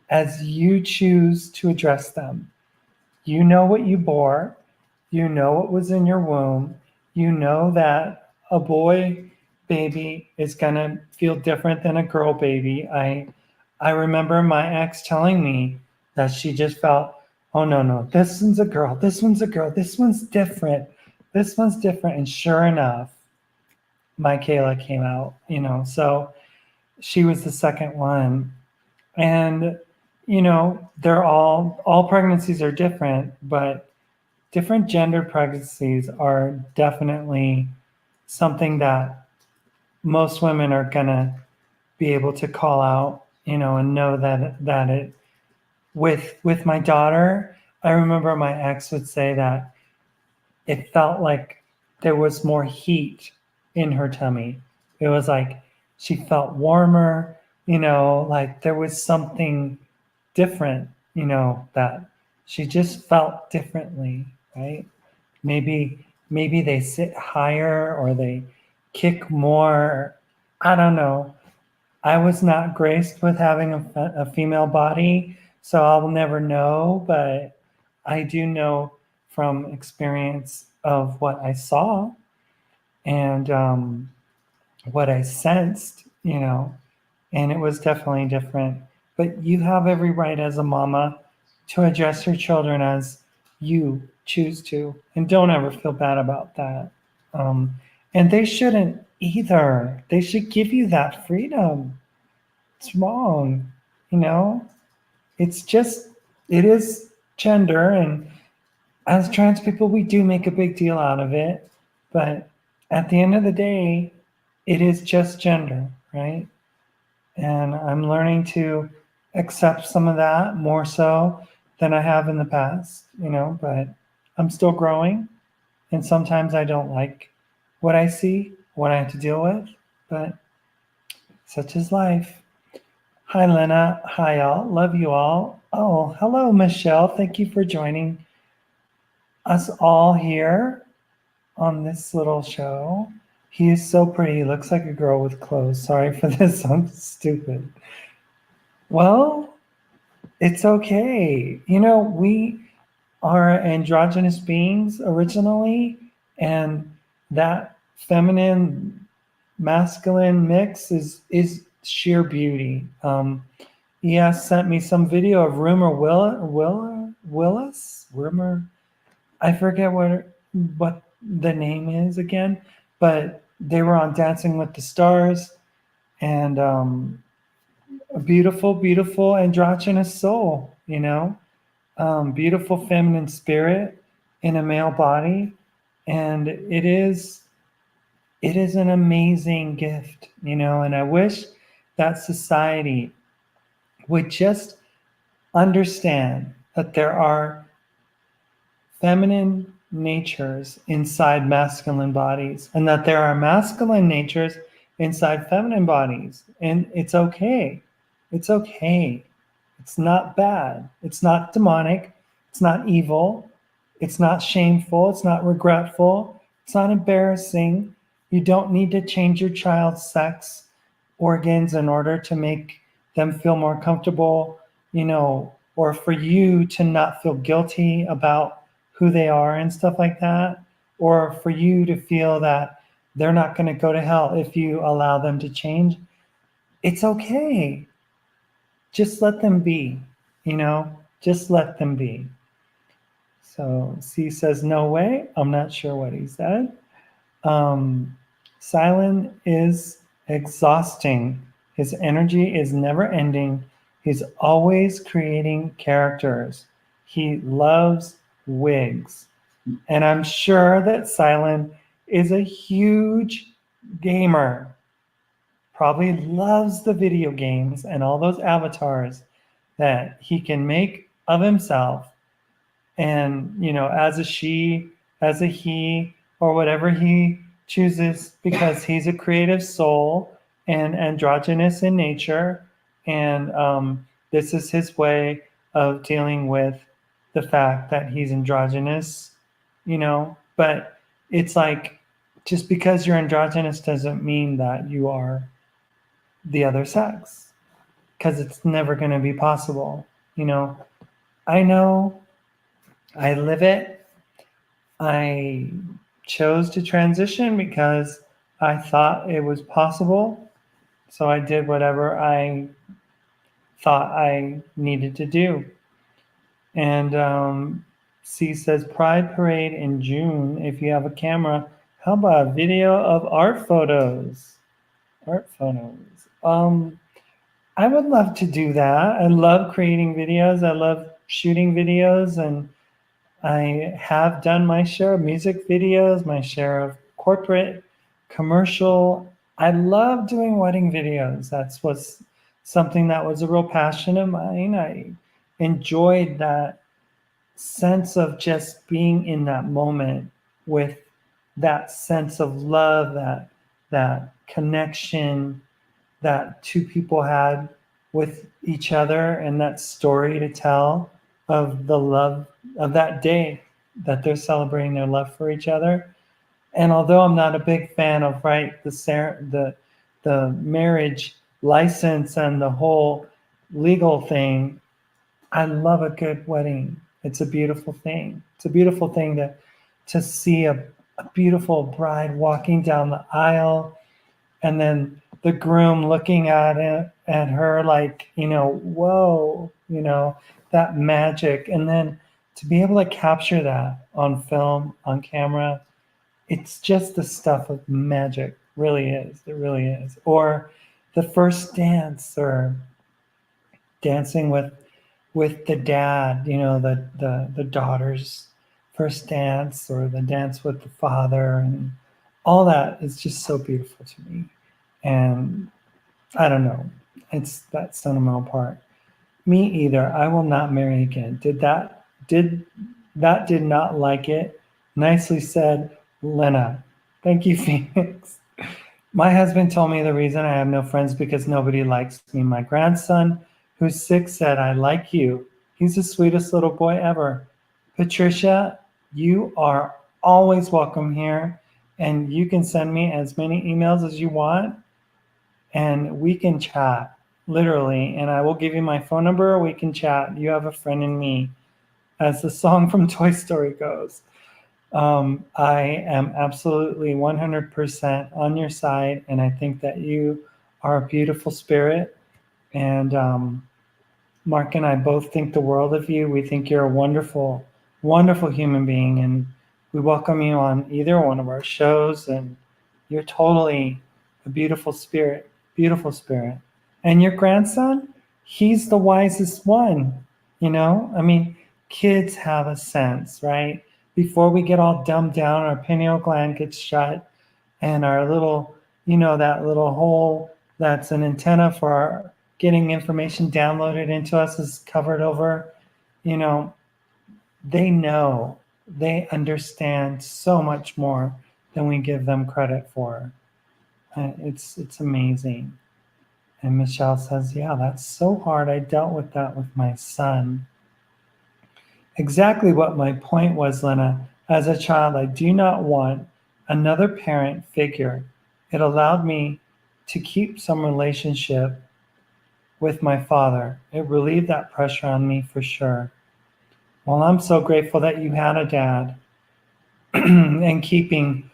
as you choose to address them. You know what you bore. You know what was in your womb. You know that a boy baby is going to feel different than a girl baby. I remember my ex telling me that she just felt, oh, no, this one's a girl. This one's a girl. This one's different. This one's different. And sure enough, Michaela came out, so she was the second one. And, they're all pregnancies are different, but different gender pregnancies are definitely something that most women are gonna be able to call out, and know that it, with my daughter, I remember my ex would say that it felt like there was more heat in her tummy. It was like she felt warmer, like there was something different, that she just felt differently, right? Maybe they sit higher or they kick more. I don't know. I was not graced with having a female body, so I'll never know, but I do know from experience of what I saw and what I sensed, and it was definitely different. But you have every right as a mama to address your children as you choose to, and don't ever feel bad about that. Um, and they shouldn't either. They should give you that freedom. It's wrong, you know? It's just, it is gender, and as trans people, we do make a big deal out of it. But at the end of the day, it is just gender, right? And I'm learning to accept some of that more so than I have in the past, but I'm still growing. And sometimes I don't like what I see, what I have to deal with, but such is life. Hi, Lena. Hi, all. Love you all. Oh, hello, Michelle. Thank you for joining us all here on this little show. He is so pretty. He looks like a girl with clothes. Sorry for this. I'm stupid. Well, it's okay. We are androgynous beings originally, and that feminine masculine mix is sheer beauty. ES sent me some video of Rumor Willis. Rumor, I forget what the name is again, but they were on Dancing with the Stars, and a beautiful, beautiful androgynous soul. Beautiful feminine spirit in a male body, and it is an amazing gift. And I wish that society would just understand that there are feminine natures inside masculine bodies, and that there are masculine natures inside feminine bodies. And it's okay. It's okay. It's not bad. It's not demonic. It's not evil. It's not shameful. It's not regretful. It's not embarrassing. You don't need to change your child's sex organs in order to make them feel more comfortable, or for you to not feel guilty about who they are and stuff like that, or for you to feel that they're not going to go to hell if you allow them to change. It's okay. Just let them be, just let them be. So C says, no way. I'm not sure what he said. Silent is exhausting. His energy is never ending. He's always creating characters. He loves wigs. And I'm sure that Silent is a huge gamer. Probably loves the video games and all those avatars that he can make of himself. And, as a she, as a he, or whatever he chooses, because he's a creative soul and androgynous in nature. And this is his way of dealing with the fact that he's androgynous, but it's like, just because you're androgynous doesn't mean that you are the other sex, because it's never going to be possible. I know, I live it. I chose to transition because I thought it was possible. So I did whatever I thought I needed to do. And C says, Pride Parade in June. If you have a camera, how about a video of art photos? Art photos. I would love to do that. I love creating videos. I love shooting videos, and I have done my share of music videos, my share of corporate, commercial. I love doing wedding videos. That's what's something that was a real passion of mine. I enjoyed that sense of just being in that moment with that sense of love, that connection that two people had with each other, and that story to tell of the love of that day that they're celebrating their love for each other. And although I'm not a big fan of the marriage license and the whole legal thing, I love a good wedding. It's a beautiful thing. It's a beautiful thing to see a beautiful bride walking down the aisle, and then the groom looking at her like, whoa, that magic. And then to be able to capture that on film, on camera, it's just the stuff of magic. Really is. It really is. Or the first dance, or dancing with the dad, the daughter's first dance, or the dance with the father, and all that is just so beautiful to me. And I don't know, it's that sentimental part. Me either. I will not marry again. Did not like it. Nicely said, Lena. Thank you, Phoenix. My husband told me the reason I have no friends because nobody likes me. My grandson, who's 6, said, I like you. He's the sweetest little boy ever. Patricia, you are always welcome here, and you can send me as many emails as you want, and we can chat, literally. And I will give you my phone number. We can chat. You have a friend in me, as the song from Toy Story goes. I am absolutely 100% on your side, and I think that you are a beautiful spirit. And Mark and I both think the world of you. We think you're a wonderful, wonderful human being, and we welcome you on either one of our shows. And you're totally a beautiful spirit, beautiful spirit. And your grandson, he's the wisest one. I mean, kids have a sense, right? Before we get all dumbed down, our pineal gland gets shut, and our little, that little hole that's an antenna for our getting information downloaded into us is covered over. They know, they understand so much more than we give them credit for. It's amazing. And Michelle says, yeah, that's so hard. I dealt with that with my son. Exactly what my point was, Lena. As a child, I do not want another parent figure. It allowed me to keep some relationship with my father. It relieved that pressure on me for sure. Well, I'm so grateful that you had a dad and keeping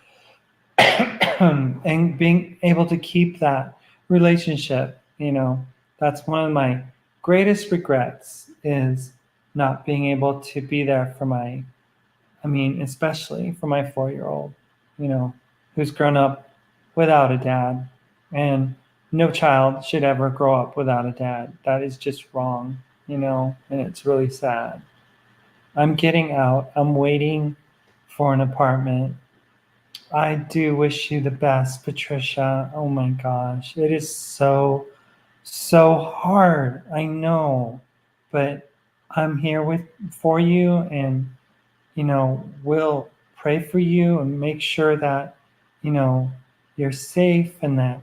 and being able to keep that relationship. That's one of my greatest regrets, is not being able to be there for especially for my 4-year-old, who's grown up without a dad. And no child should ever grow up without a dad. That is just wrong, and it's really sad. I'm getting out. I'm waiting for an apartment. I do wish you the best, Patricia. Oh my gosh. It is so, so hard. I know. But I'm here for you, and we'll pray for you and make sure that, you're safe and that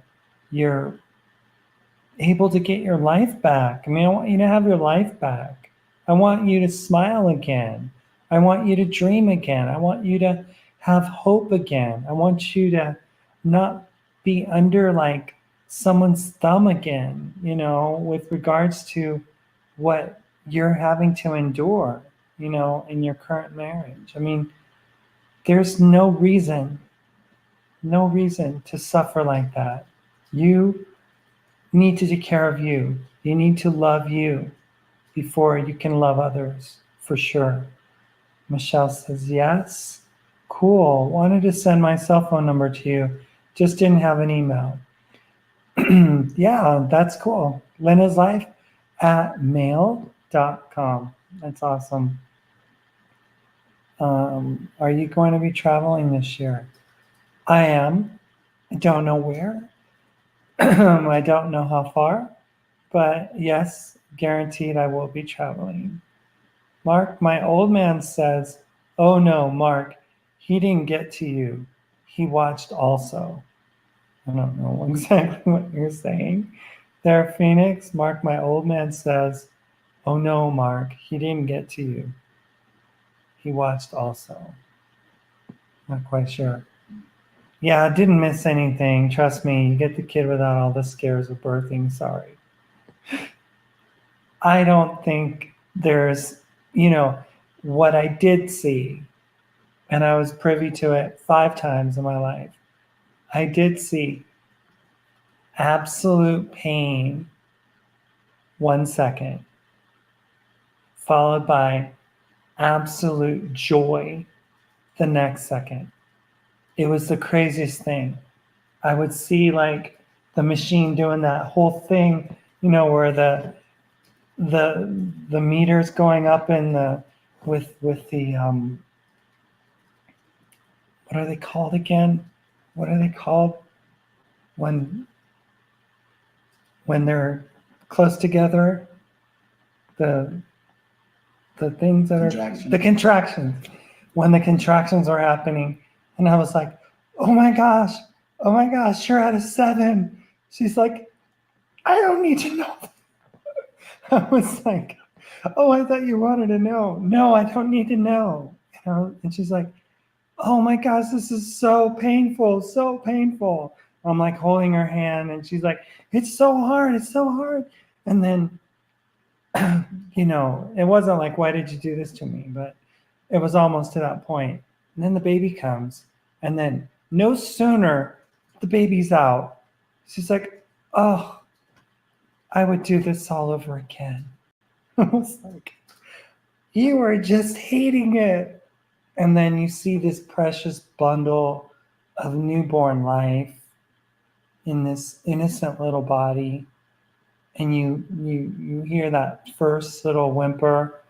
you're able to get your life back. I want you to have your life back. I want you to smile again. I want you to dream again. I want you to have hope again. I want you to not be under like someone's thumb again, with regards to what you're having to endure, in your current marriage. There's no reason to suffer like that. You need to take care of you. You need to love you before you can love others, for sure. Michelle says, yes. Cool. Wanted to send my cell phone number to you. Just didn't have an email. Yeah, that's cool. Lena's Life at mail.com. That's awesome. Are you going to be traveling this year? I am. I don't know where. I don't know how far, but yes, guaranteed I will be traveling. Mark, my old man says, oh no, Mark, he didn't get to you. He watched also. I don't know exactly what you're saying there, Phoenix. Mark, my old man says, oh no, Mark, he didn't get to you. He watched also. Not quite sure. Yeah, I didn't miss anything. Trust me, you get the kid without all the scares of birthing. Sorry. I don't think there's, what I did see, and I was privy to it 5 times in my life. I did see absolute pain 1 second, followed by absolute joy the next second. It was the craziest thing. I would see like the machine doing that whole thing, where the meters going up in the with the what are they called again? What are they called when they're close together? The things that are Contractions. the contractions. When the contractions are happening, and I was like, oh my gosh, you're at a 7. She's like, I don't need to know. I was like, oh, I thought you wanted to know. No, I don't need to know. And she's like, oh my gosh, this is so painful, so painful. I'm like holding her hand, and she's like, it's so hard, it's so hard. And then, it wasn't like, why did you do this to me? But it was almost to that point. And then the baby comes, and then no sooner the baby's out, she's like, oh, I would do this all over again. I was like, you were just hating it. And then you see this precious bundle of newborn life in this innocent little body. And you hear that first little whimper,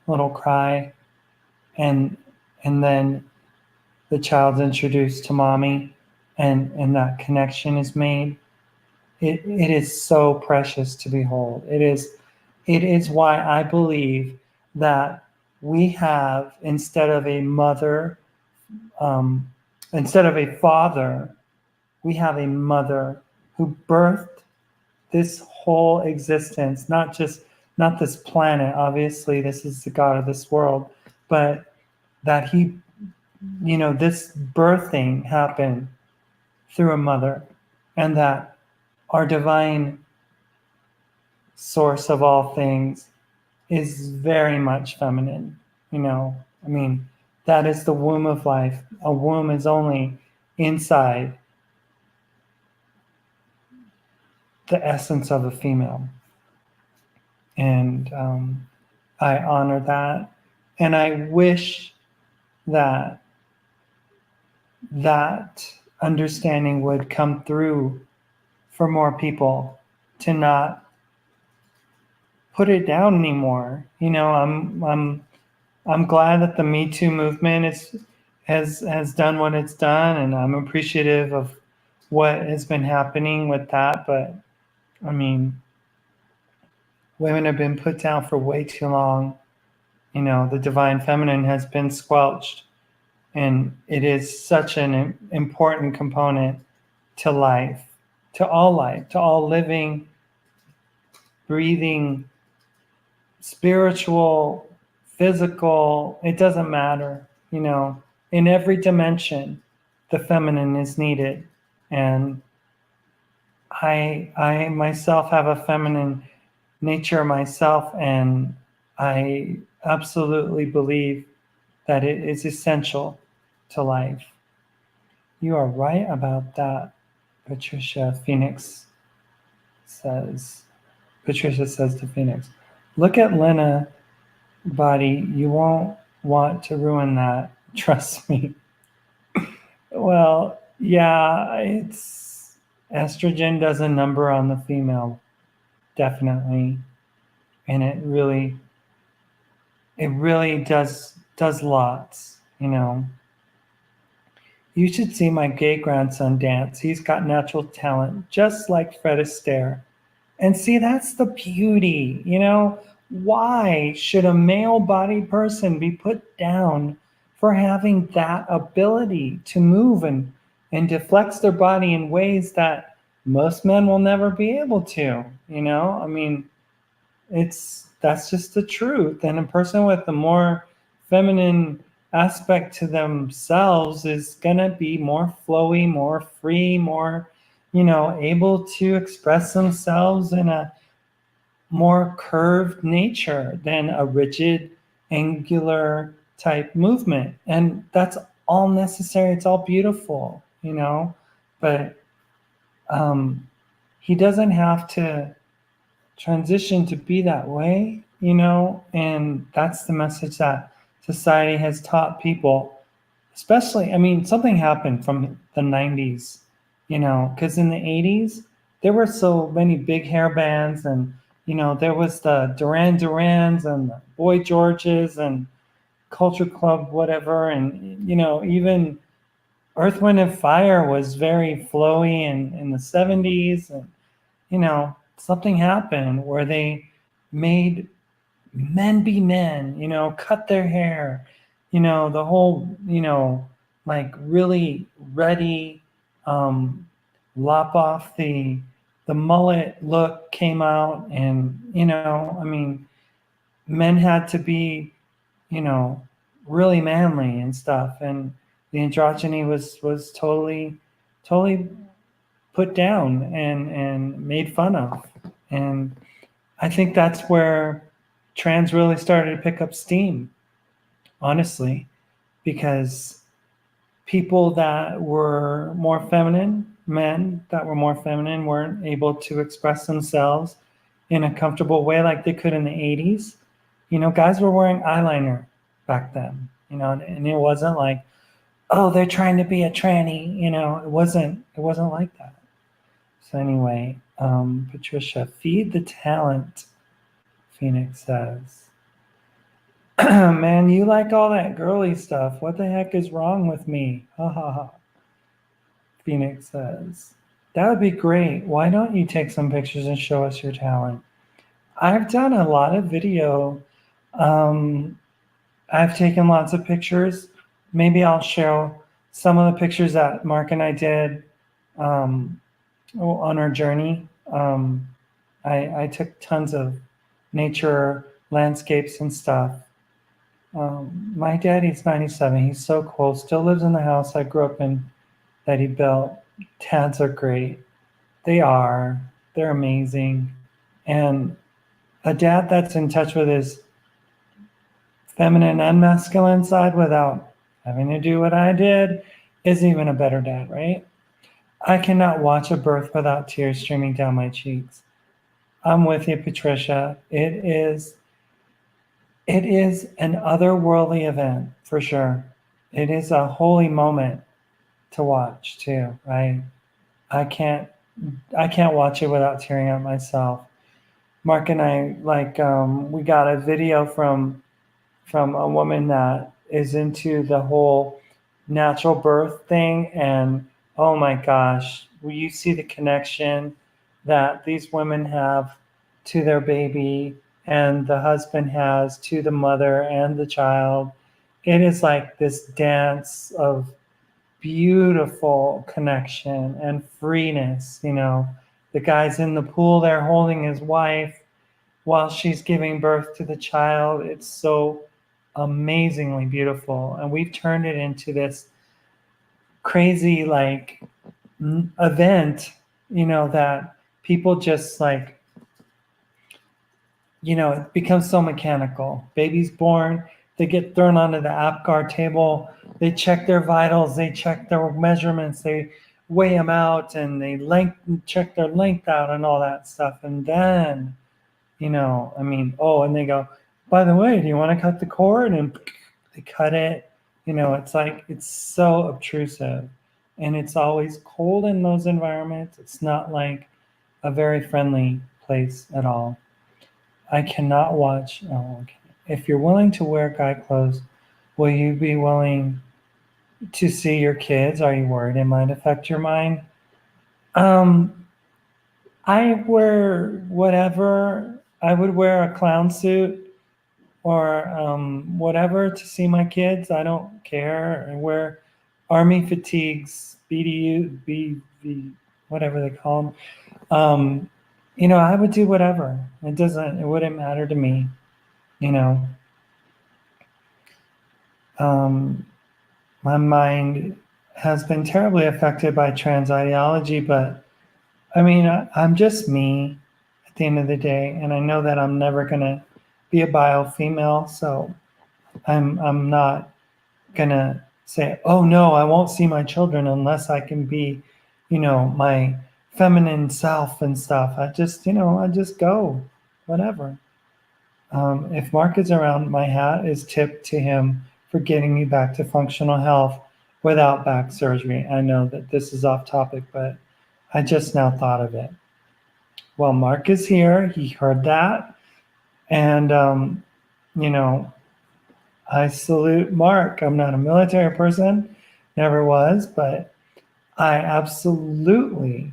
little cry, and then the child's introduced to mommy, and that connection is made. It is so precious to behold. It is why I believe that we have, instead of a mother, instead of a father, we have a mother who birthed this whole existence, not this planet. Obviously, this is the God of this world, but that this birthing happened through a mother, and that our divine source of all things is very much feminine. That is the womb of life. A womb is only inside the essence of a female. And I honor that. And I wish that understanding would come through for more people, to not put it down anymore. I'm glad that the Me Too movement has done what it's done, and I'm appreciative of what has been happening with that. But women have been put down for way too long. The divine feminine has been squelched, and it is such an important component to life, to all living, breathing, spiritual, physical. It doesn't matter. In every dimension, the feminine is needed. And I myself have a feminine nature myself, and I absolutely believe that it is essential to life. You are right about that, Patricia. Patricia says to Phoenix, look at Lena, body. You won't want to ruin that. Trust me. Well, yeah, it's estrogen does a number on the female, definitely. And it really does lots. You should see my gay grandson dance. He's got natural talent, just like Fred Astaire. And see, that's the beauty. Why should a male-bodied person be put down for having that ability to move and to flex their body in ways that most men will never be able to? That's just the truth. And a person with a more feminine aspect to themselves is going to be more flowy, more free, more, able to express themselves in a more curved nature than a rigid, angular type movement. And that's all necessary. It's all beautiful, but he doesn't have to transition to be that way, and that's the message that society has taught people, especially, something happened from the 90s, because in the 80s, there were so many big hair bands, and, there was the Duran Durans and the Boy Georges and Culture Club, whatever, and, even Earth, Wind, and Fire was very flowy in the 70s, and, something happened where they made men be men, cut their hair, the whole, like really ready, lop off the mullet look came out, and, men had to be, really manly and stuff. And the androgyny was totally put down and made fun of. And I think that's where trans really started to pick up steam, honestly, because people that were more feminine, men that were more feminine, weren't able to express themselves in a comfortable way like they could in the 80s. Guys were wearing eyeliner back then, and it wasn't like, oh, they're trying to be a tranny, it wasn't like that. So anyway, Patricia, feed the talent, Phoenix says. Man, you like all that girly stuff. What the heck is wrong with me? Ha ha ha. Phoenix says, that would be great. Why don't you take some pictures and show us your talent? I've done a lot of video. I've taken lots of pictures. Maybe I'll show some of the pictures that Mark and I did on our journey. I took tons of nature, landscapes, and stuff. My daddy's 97. He's so cool. Still lives in the house I grew up in that he built. Dads are great. They are. They're amazing. And a dad that's in touch with his feminine and masculine side without having to do what I did is even a better dad, right? I cannot watch a birth without tears streaming down my cheeks. I'm with you, Patricia. It is an otherworldly event for sure. It is a holy moment to watch too, right? I can't watch it without tearing up myself. Mark and I we got a video from a woman that is into the whole natural birth thing, and oh my gosh, will you see the connection that these women have to their baby and the husband has to the mother and the child. It is like this dance of beautiful connection and freeness. The guy's in the pool there holding his wife while she's giving birth to the child. It's so amazingly beautiful, and we've turned it into this crazy event, that people just it becomes so mechanical. Baby's born, they get thrown onto the APGAR table, they check their vitals, they check their measurements, they weigh them out, and they check their length out and all that stuff. And then, and they go, by the way, do you want to cut the cord? And they cut it. It's so obtrusive. And it's always cold in those environments. It's not like a very friendly place at all. I cannot watch. Oh, okay. If you're willing to wear guy clothes, will you be willing to see your kids? Are you worried it might affect your mind? I wear whatever. I would wear a clown suit or whatever to see my kids. I don't care. I wear army fatigues, BDU, BV, whatever they call them. I would do whatever. It wouldn't matter to me. My mind has been terribly affected by trans ideology, but I mean, I'm just me at the end of the day, and I know that I'm never gonna be a bio female, so I'm not gonna say, oh no, I won't see my children unless I can be, my feminine self and stuff. I just go, whatever. If Mark is around, my hat is tipped to him for getting me back to functional health without back surgery. I know that this is off topic, but I just now thought of it. Well, Mark is here. He heard that. And, you know, I salute Mark. I'm not a military person, never was, but I absolutely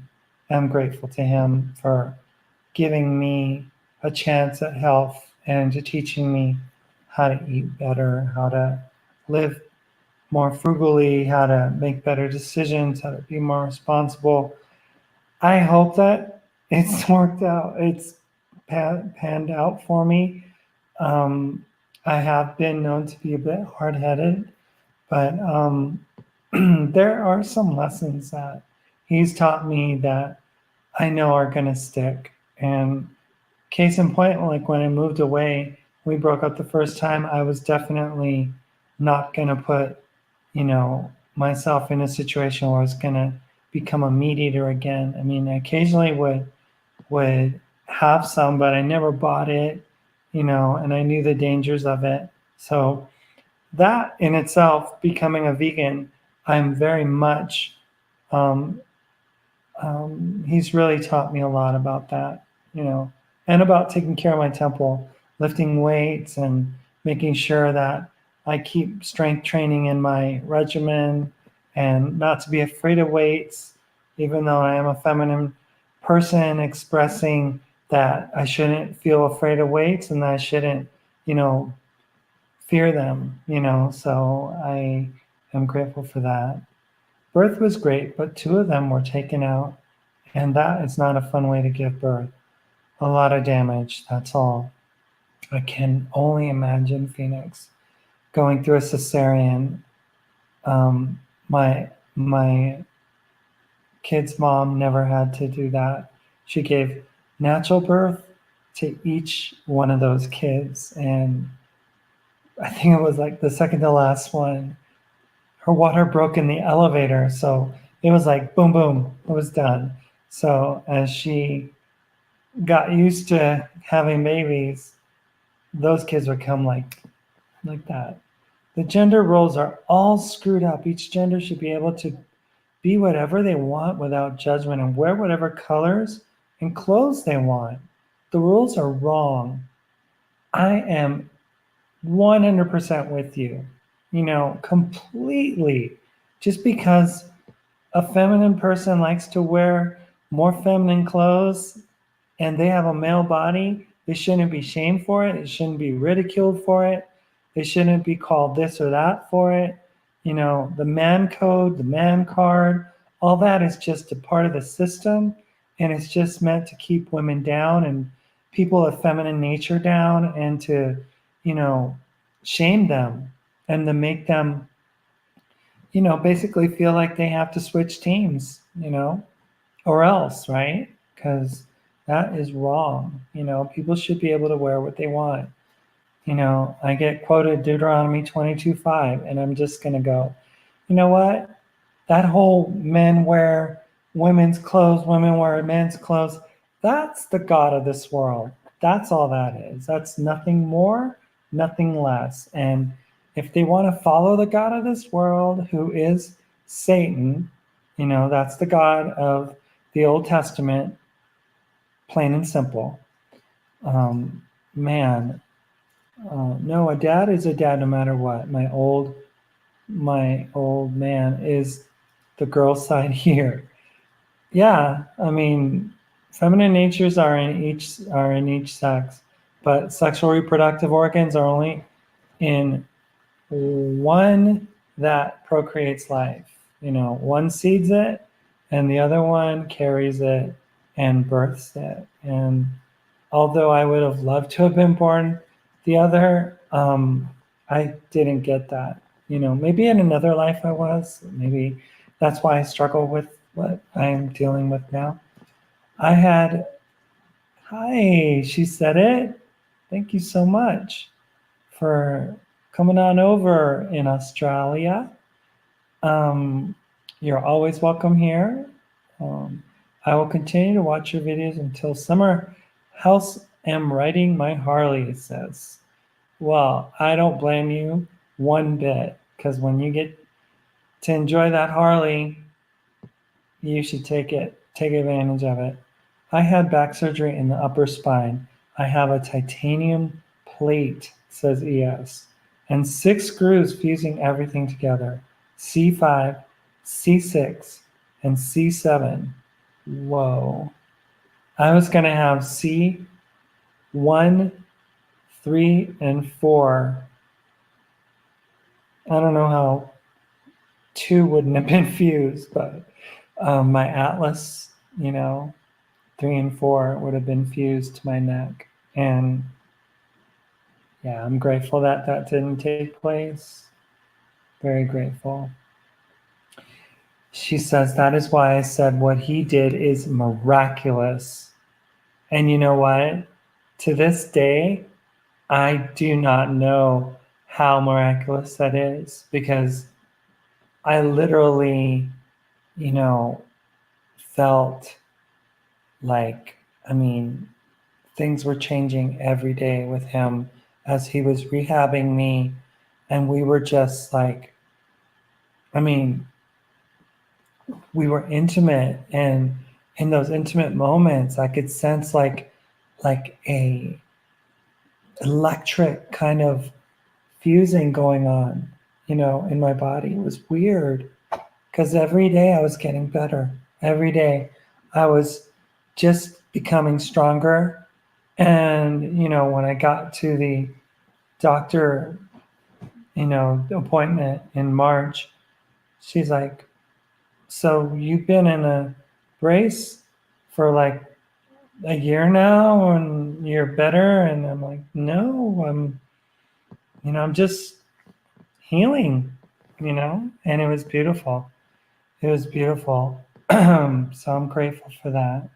am grateful to him for giving me a chance at health and to teaching me how to eat better, how to live more frugally, how to make better decisions, how to be more responsible. I hope that it's worked out. It's panned out for me. Um, I have been known to be a bit hard-headed, but there are some lessons that he's taught me that I know are going to stick. And case in point, like when I moved away, we broke up the first time, I was definitely not going to put, myself in a situation where I was going to become a meat eater again. I mean, I occasionally would have some, but I never bought it, and I knew the dangers of it. So that in itself, becoming a vegan, I'm very much, um, he's really taught me a lot about that, and about taking care of my temple, lifting weights and making sure that I keep strength training in my regimen and not to be afraid of weights, even though I am a feminine person expressing that I shouldn't feel afraid of weights and that I shouldn't, fear them, so I am grateful for that. Birth was great, but two of them were taken out, and that is not a fun way to give birth. A lot of damage, that's all. I can only imagine Phoenix going through a cesarean. My kid's mom never had to do that. She gave natural birth to each one of those kids, and I think it was like the second to last one. Her water broke in the elevator, so it was like boom, boom, it was done. So as she got used to having babies, those kids would come like that. The gender roles are all screwed up. Each gender should be able to be whatever they want without judgment and wear whatever colors and clothes they want. The rules are wrong. I am 100% with you, completely. Just because a feminine person likes to wear more feminine clothes and they have a male body, they shouldn't be shamed for it. It shouldn't be ridiculed for it. They shouldn't be called this or that for it. The man code, the man card, all that is just a part of the system. And it's just meant to keep women down and people of feminine nature down and to, shame them and to make them, basically feel like they have to switch teams, or else, right? Because that is wrong. People should be able to wear what they want. I get quoted Deuteronomy 22:5, and I'm just going to go, you know what? That whole men wear women's clothes, women wear men's clothes, that's the God of this world. That's all that is. That's nothing more, nothing less. And if they want to follow the God of this world, who is Satan, that's the God of the Old Testament, plain and simple. Man, no, a dad is a dad no matter what. My old man is the girl side here. Yeah, I mean, feminine natures are in each sex, but sexual reproductive organs are only in one that procreates life. One seeds it, and the other one carries it and births it. And although I would have loved to have been born the other, I didn't get that. maybe in another life I was. Maybe that's why I struggle with what I'm dealing with now. I had, hi, she said it. Thank you so much for coming on over in Australia. Um, you're always welcome here. Um, I will continue to watch your videos until summer house am riding my Harley, it says. Well, I don't blame you one bit, because when you get to enjoy that Harley, you should take advantage of it. I had back surgery in the upper spine. I have a titanium plate, says ES, and 6 screws fusing everything together. C5, C6, and C7. Whoa. I was going to have C1, 3, and 4. I don't know how 2 wouldn't have been fused, but my Atlas, 3 and 4 would have been fused to my neck. And yeah, I'm grateful that that didn't take place. Very grateful. She says, that is why I said what he did is miraculous. And you know what? To this day, I do not know how miraculous that is, because I literally, felt like, things were changing every day with him as he was rehabbing me. And we were just like, we were intimate. And in those intimate moments, I could sense like a electric kind of fusing going on, in my body. It was weird, because every day I was getting better. Every day I was just becoming stronger. And, when I got to the doctor, appointment in March, she's like, so you've been in a brace for like a year now and you're better? And I'm like, no, I'm just healing, and it was beautiful. It was beautiful. So I'm grateful for that.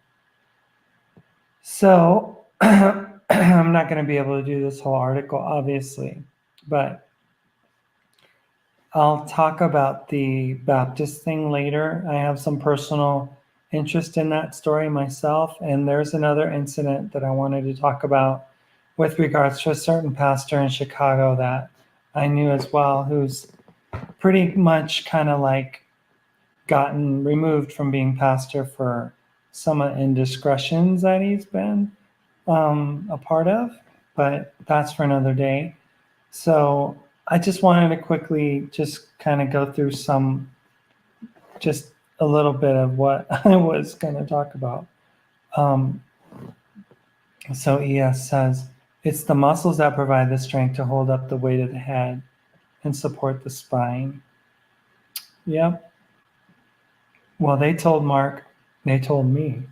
So I'm not going to be able to do this whole article, obviously, but I'll talk about the Baptist thing later. I have some personal interest in that story myself. And there's another incident that I wanted to talk about with regards to a certain pastor in Chicago that I knew as well, who's pretty much kind of like gotten removed from being pastor for some indiscretions that he's been a part of, but that's for another day. So I just wanted to quickly just kind of go through just a little bit of what I was going to talk about. So ES says, it's the muscles that provide the strength to hold up the weight of the head and support the spine. Yep. Well, they told Mark, they told me,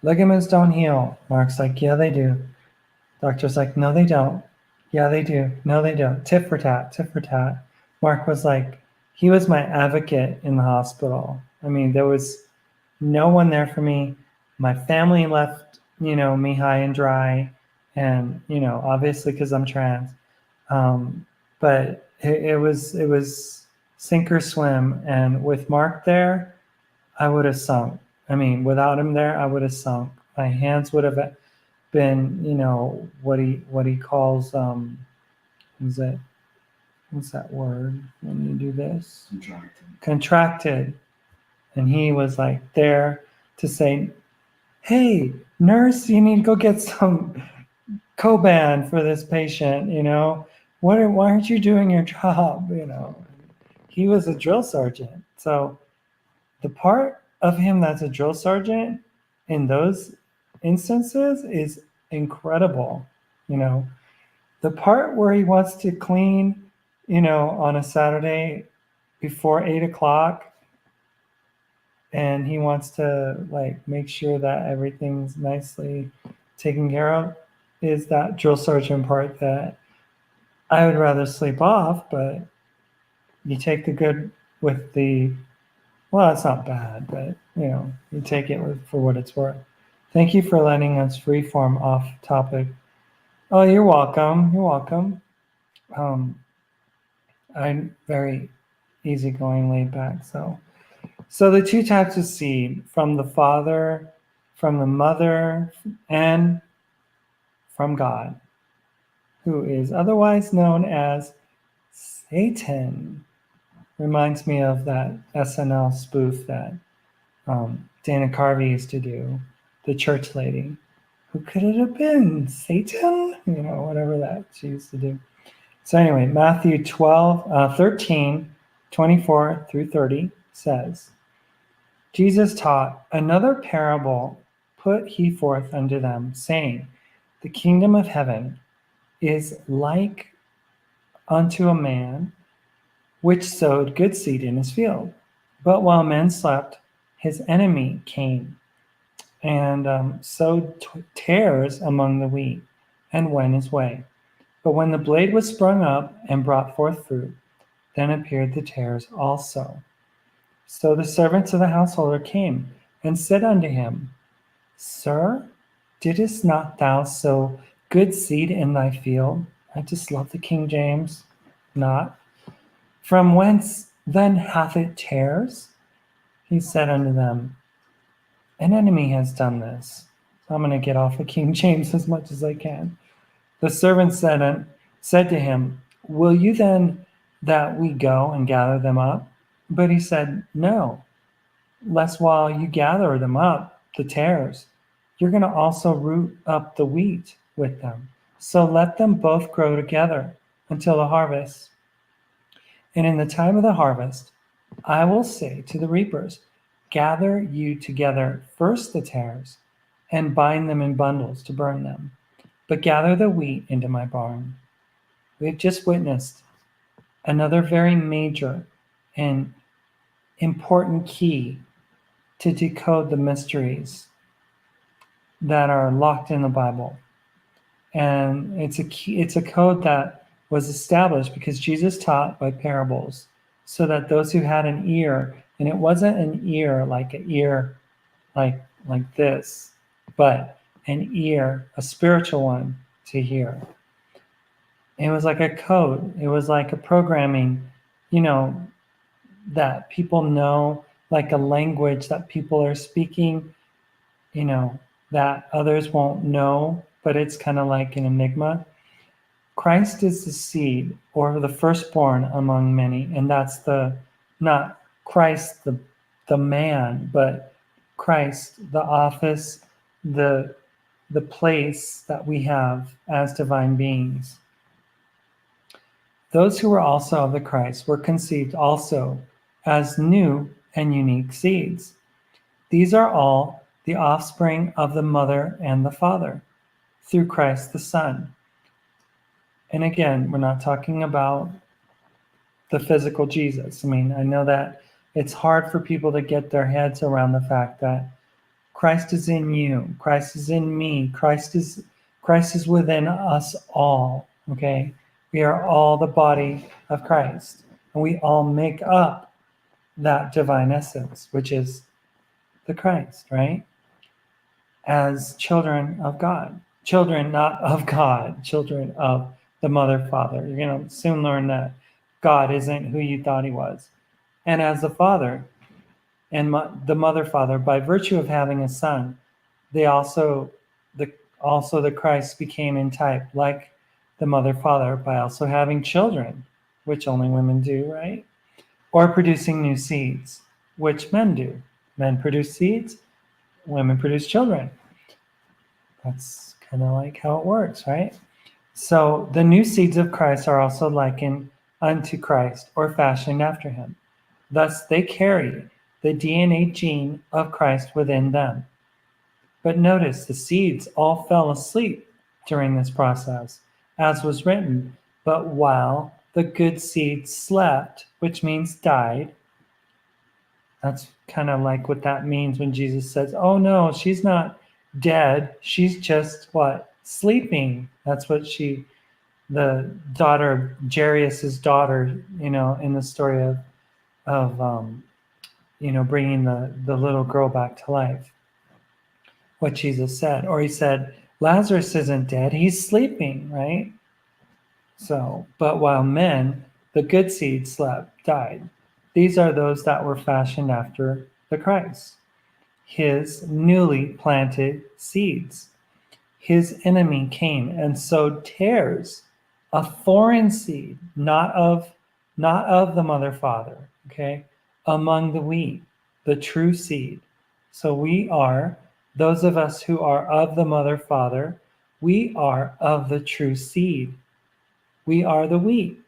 ligaments don't heal. Mark's like, yeah, they do. Doctor's like, no, they don't. Yeah, they do. No, they don't. Tit for tat, tit for tat. Mark was like, he was my advocate in the hospital. There was no one there for me. My family left, me high and dry. And, obviously because I'm trans. But it was sink or swim. And with Mark there, I would have sunk. Without him there, I would have sunk. My hands would have been, what he calls, what's that word when you do this? Contracted. And he was like there to say, hey, nurse, you need to go get some Coban for this patient, why aren't you doing your job? He was a drill sergeant. So the part of him that's a drill sergeant in those instances is incredible. The part where he wants to clean, on a Saturday before 8 o'clock, and he wants to make sure that everything's nicely taken care of, is that drill sergeant part that I would rather sleep off, but you take the good with the, well, it's not bad, but you take it for what it's worth. Thank you for letting us freeform off topic. Oh, you're welcome. You're welcome. I'm very easygoing, laid back. So the two types of seed, from the Father, from the Mother, and from God, who is otherwise known as Satan. Reminds me of that SNL spoof that Dana Carvey used to do, the church lady. Who could it have been? Satan? Whatever that she used to do. So anyway, Matthew 13, 24 through 30 says, Jesus taught another parable, put he forth unto them, saying, the kingdom of heaven is like unto a man which sowed good seed in his field. But while men slept, his enemy came and sowed tares among the wheat and went his way. But when the blade was sprung up and brought forth fruit, then appeared the tares also. So the servants of the householder came and said unto him, Sir, didst not thou sow good seed in thy field? I just love the King James. Not. From whence then hath it tares? He said unto them, an enemy has done this. So I'm going to get off of King James as much as I can. The servant said to him, will you then that we go and gather them up? But he said, no, lest while you gather them up, the tares, you're going to also root up the wheat with them. So let them both grow together until the harvest. And in the time of the harvest, I will say to the reapers, gather you together first the tares, and bind them in bundles to burn them, but gather the wheat into my barn. We have just witnessed another very major and important key to decode the mysteries that are locked in the Bible. And it's a code that was established because Jesus taught by parables, so that those who had an ear, and it wasn't an ear like this, but an ear, a spiritual one, to hear. It was like a code. It was like a programming, that people know, like a language that people are speaking, that others won't know, but it's kind of like an enigma. Christ is the seed, or the firstborn among many, and that's not Christ the man, but Christ the office, the place that we have as divine beings. Those who were also of the Christ were conceived also as new and unique seeds. These are all the offspring of the mother and the father, through Christ the Son. And again, we're not talking about the physical Jesus. I mean, I know that it's hard for people to get their heads around the fact that Christ is in you, Christ is in me, Christ is within us all, okay? We are all the body of Christ, and we all make up that divine essence, which is the Christ, right? As children of God. Children not of God, children of the mother, father. You're going to soon learn that God isn't who you thought he was. And as the father and the mother, father, by virtue of having a son, they also the Christ became in type like the mother, father, by also having children, which only women do, right? Or producing new seeds, which men do. Men produce seeds, women produce children. That's kind of like how it works, right? So the new seeds of Christ are also likened unto Christ, or fashioned after him. Thus they carry the DNA gene of Christ within them. But notice the seeds all fell asleep during this process, as was written, but while the good seed slept, which means died. That's kind of like what that means when Jesus says, oh no, she's not dead. She's just what? Sleeping. That's what the daughter, Jairus's daughter, in the story of bringing the little girl back to life, what Jesus said. Or he said, Lazarus isn't dead, he's sleeping, right? So, but while men, the good seed slept, died. These are those that were fashioned after the Christ, his newly planted seeds. His enemy came and sowed tares, a foreign seed, not of the mother father, okay, among the wheat, the true seed. So we are, those of us who are of the mother father, we are of the true seed. We are the wheat.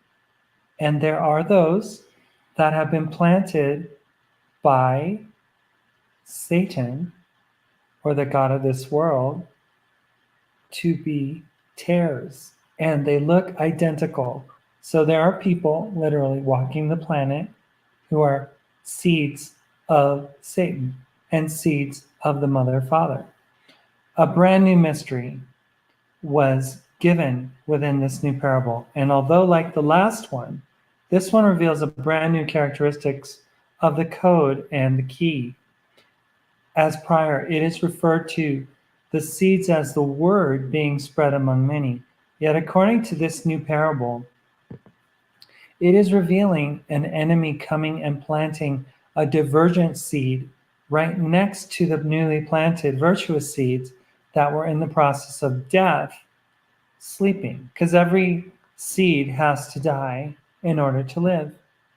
And there are those that have been planted by Satan, or the God of this world, to be tares, and they look identical. So there are people literally walking the planet who are seeds of Satan and seeds of the mother father. A brand new mystery was given within this new parable. And although, like the last one, this one reveals a brand new characteristics of the code and the key. As prior, it is referred to the seeds as the word being spread among many. Yet, according to this new parable, it is revealing an enemy coming and planting a divergent seed right next to the newly planted virtuous seeds that were in the process of death, sleeping. Because every seed has to die in order to live.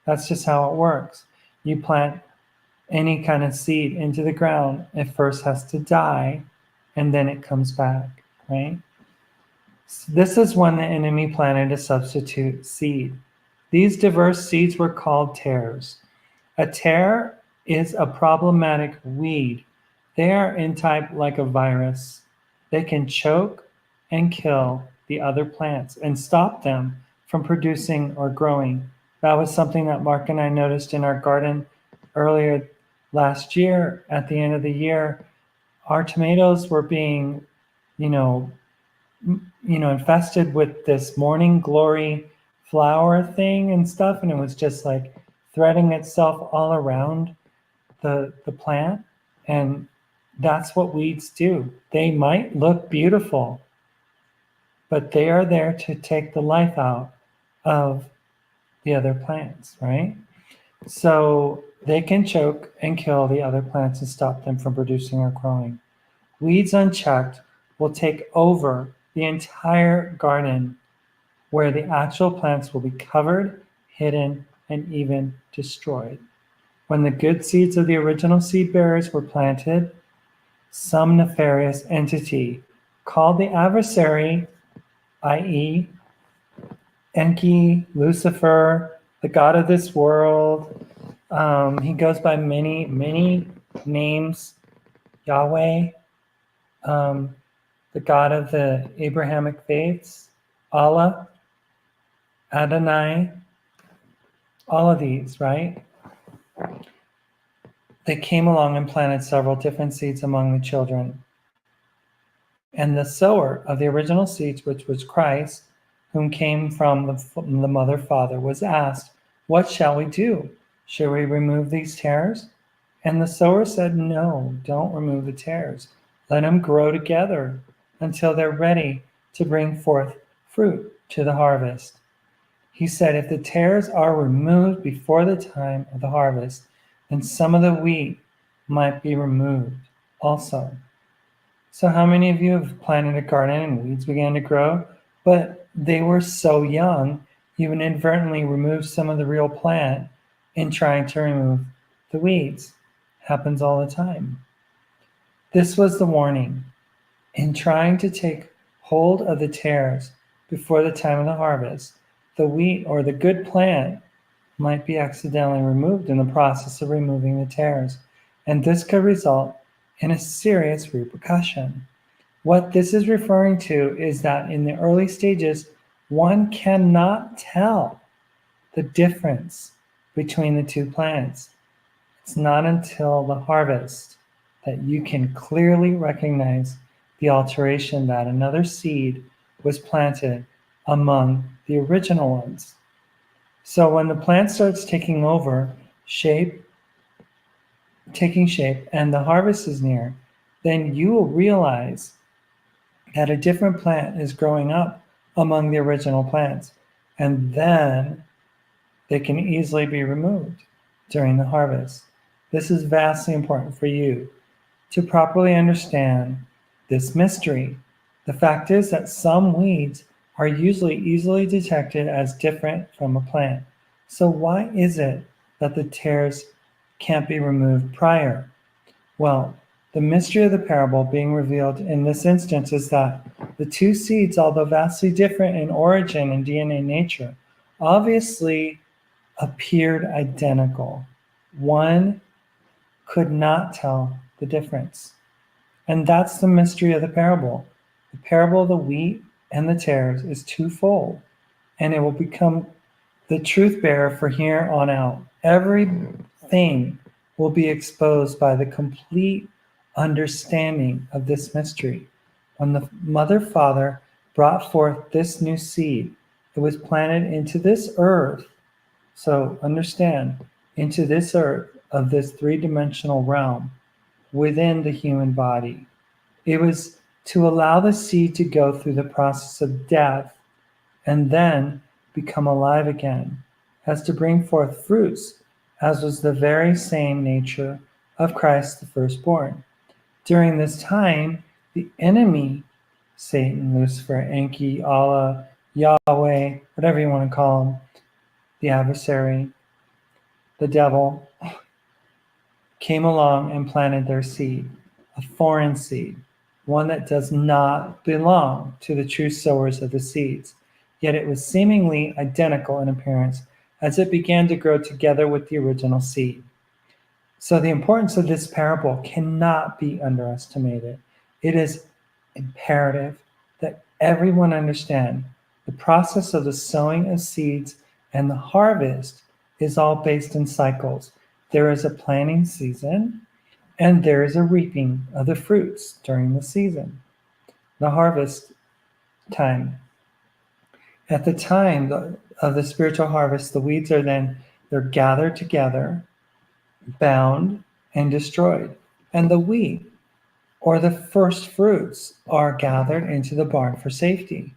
That's just how it works. You plant any kind of seed into the ground, it first has to die and then it comes back, right? So this is when the enemy planted a substitute seed. These diverse seeds were called tares. A tare is a problematic weed. They are in type like a virus. They can choke and kill the other plants and stop them from producing or growing. That was something that Mark and I noticed in our garden earlier last year. At the end of the year, our tomatoes were being, infested with this morning glory flower thing and stuff, and it was just like threading itself all around the plant. And that's what weeds do. They might look beautiful, but they are there to take the life out of the other plants, right? So they can choke and kill the other plants and stop them from producing or growing. Weeds unchecked will take over the entire garden, where the actual plants will be covered, hidden, and even destroyed. When the good seeds of the original seed bearers were planted, some nefarious entity called the adversary, i.e., Enki, Lucifer, the god of this world. He goes by many, many names. Yahweh, the god of the Abrahamic faiths, Allah, Adonai, all of these, right? They came along and planted several different seeds among the children. And the sower of the original seeds, which was Christ, whom came from the mother father, was asked, "What shall we do? Should we remove these tares?" And the sower said, "No, don't remove the tares. Let them grow together until they're ready to bring forth fruit to the harvest." He said, "If the tares are removed before the time of the harvest, then some of the wheat might be removed also." So how many of you have planted a garden and weeds began to grow, but they were so young, you inadvertently removed some of the real plant in trying to remove the weeds? Happens all the time. This was the warning. In trying to take hold of the tares before the time of the harvest, the wheat or the good plant might be accidentally removed in the process of removing the tares, and this could result in a serious repercussion. What this is referring to is that in the early stages, one cannot tell the difference between the two plants. It's not until the harvest that you can clearly recognize the alteration that another seed was planted among the original ones. So when the plant starts taking shape, and the harvest is near, then you will realize that a different plant is growing up among the original plants. And then they can easily be removed during the harvest. This is vastly important for you to properly understand this mystery. The fact is that some weeds are usually easily detected as different from a plant. So why is it that the tares can't be removed prior? Well, the mystery of the parable being revealed in this instance is that the two seeds, although vastly different in origin and DNA nature, obviously appeared identical. One could not tell the difference. And that's the mystery of the parable. The parable of the wheat and the tares is twofold, and it will become the truth bearer for here on out. Everything will be exposed by the complete understanding of this mystery. When the mother father brought forth this new seed, it was planted into this earth. So understand, into this earth of this three-dimensional realm within the human body. It was to allow the seed to go through the process of death and then become alive again, as to bring forth fruits, as was the very same nature of Christ the firstborn. During this time, the enemy, Satan, Lucifer, Enki, Allah, Yahweh, whatever you want to call him, the adversary, the devil, came along and planted their seed, a foreign seed, one that does not belong to the true sowers of the seeds. Yet it was seemingly identical in appearance as it began to grow together with the original seed. So the importance of this parable cannot be underestimated. It is imperative that everyone understand the process of the sowing of seeds and the harvest is all based in cycles. There is a planting season and there is a reaping of the fruits during the season, the harvest time. At the time of the spiritual harvest, the weeds they're gathered together, bound, and destroyed. And the wheat, or the first fruits, are gathered into the barn for safety.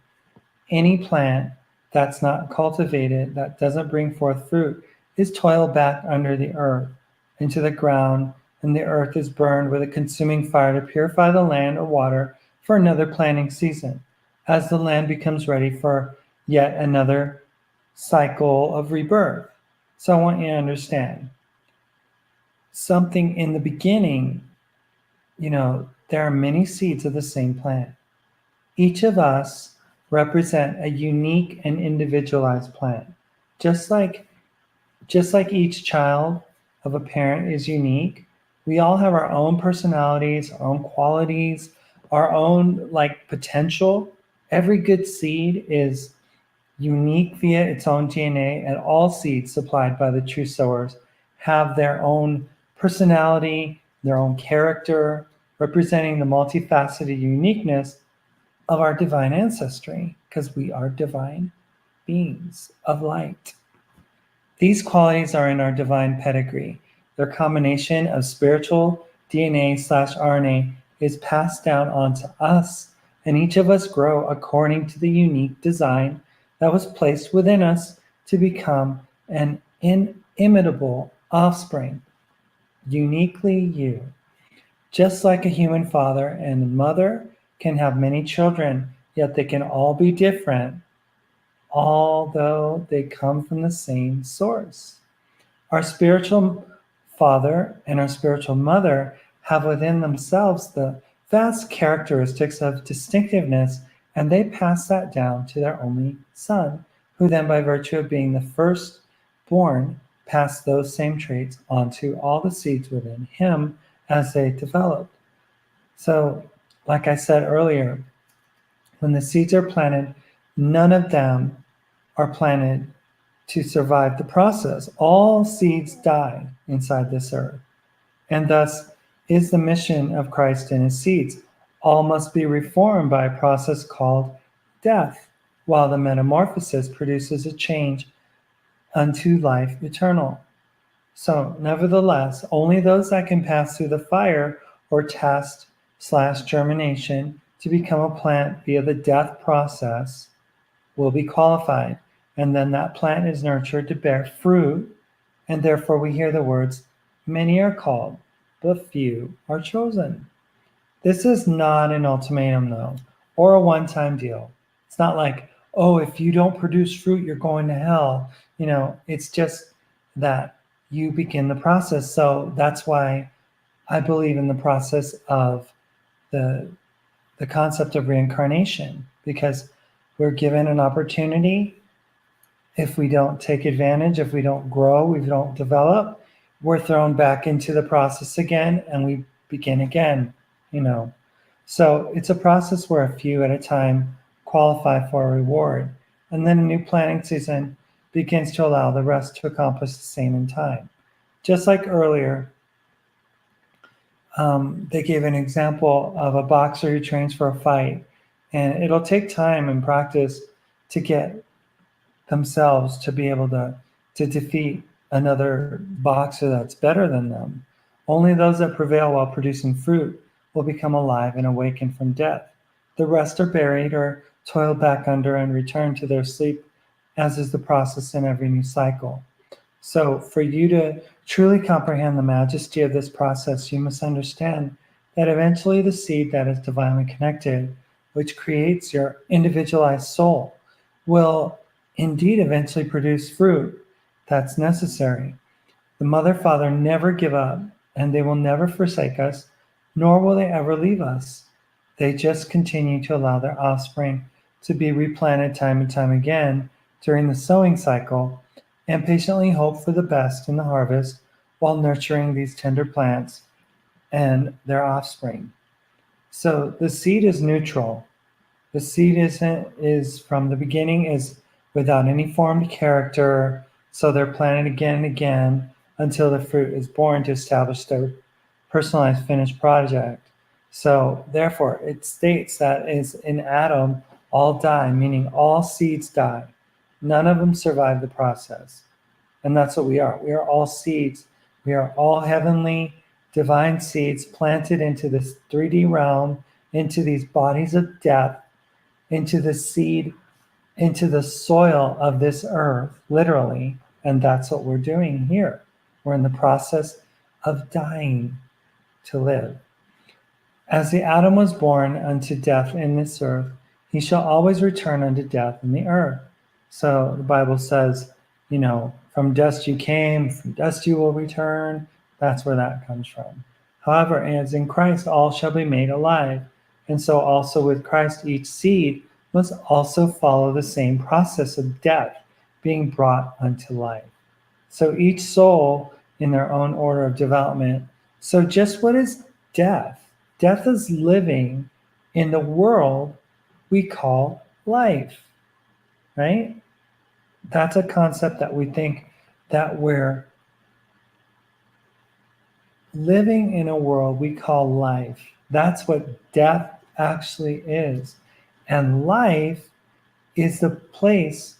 Any plant that's not cultivated, that doesn't bring forth fruit, is toiled back under the earth into the ground, and the earth is burned with a consuming fire to purify the land or water for another planting season, as the land becomes ready for yet another cycle of rebirth. So I want you to understand something in the beginning, there are many seeds of the same plant. Each of us represent a unique and individualized plant. Just like each child of a parent is unique, we all have our own personalities, our own qualities, our own potential. Every good seed is unique via its own DNA, and all seeds supplied by the true sowers have their own personality, their own character, representing the multifaceted uniqueness of our divine ancestry, because we are divine beings of light. These qualities are in our divine pedigree. Their combination of spiritual DNA/RNA is passed down onto us, and each of us grow according to the unique design that was placed within us to become an inimitable offspring, uniquely you. Just like a human father and mother can have many children, yet they can all be different, although they come from the same source. Our spiritual father and our spiritual mother have within themselves the vast characteristics of distinctiveness, and they pass that down to their only son, who then, by virtue of being the firstborn, passed those same traits onto all the seeds within him as they developed. So, like I said earlier, when the seeds are planted, none of them are planted to survive the process. All seeds die inside this earth. And thus is the mission of Christ and his seeds. All must be reformed by a process called death. while the metamorphosis produces a change unto life eternal. So, nevertheless, only those that can pass through the fire or test/germination to become a plant via the death process will be qualified. And then that plant is nurtured to bear fruit. And therefore, we hear the words, many are called, but few are chosen. This is not an ultimatum, though, or a one time deal. It's not like, oh, if you don't produce fruit, you're going to hell. It's just that you begin the process. So that's why I believe in the process of the concept of reincarnation, because we're given an opportunity. If we don't take advantage, if we don't grow, we don't develop, we're thrown back into the process again and we begin again. So it's a process where a few at a time qualify for a reward, and then a new planting season begins to allow the rest to accomplish the same in time. Just like earlier, they gave an example of a boxer who trains for a fight, and it'll take time and practice to get themselves to be able to defeat another boxer that's better than them. Only those that prevail while producing fruit will become alive and awaken from death. The rest are buried or toiled back under and return to their sleep, as is the process in every new cycle. So for you to truly comprehend the majesty of this process, you must understand that eventually the seed that is divinely connected, which creates your individualized soul, will indeed eventually produce fruit that's necessary. The mother, father never give up, and they will never forsake us, nor will they ever leave us. They just continue to allow their offspring to be replanted time and time again during the sowing cycle, and patiently hope for the best in the harvest while nurturing these tender plants and their offspring. So the seed is neutral. The seed is from the beginning is without any formed character, so they're planted again and again until the fruit is born to establish their personalized finished project. So therefore, it states that is in Adam, all die, meaning all seeds die. None of them survive the process. And that's what we are. We are all seeds. We are all heavenly, divine seeds planted into this 3D realm, into these bodies of death, into the seed, into the soil of this earth, literally. And that's what we're doing here. We're in the process of dying to live. As the Adam was born unto death in this earth, he shall always return unto death in the earth. So the Bible says, from dust you came, from dust you will return. That's where that comes from. However, as in Christ all shall be made alive. And so also with Christ, each seed must also follow the same process of death, being brought unto life. So each soul in their own order of development. So just what is death? Death is living in the world we call life, right? That's a concept that we think that we're living in a world we call life. That's what death actually is. And life is the place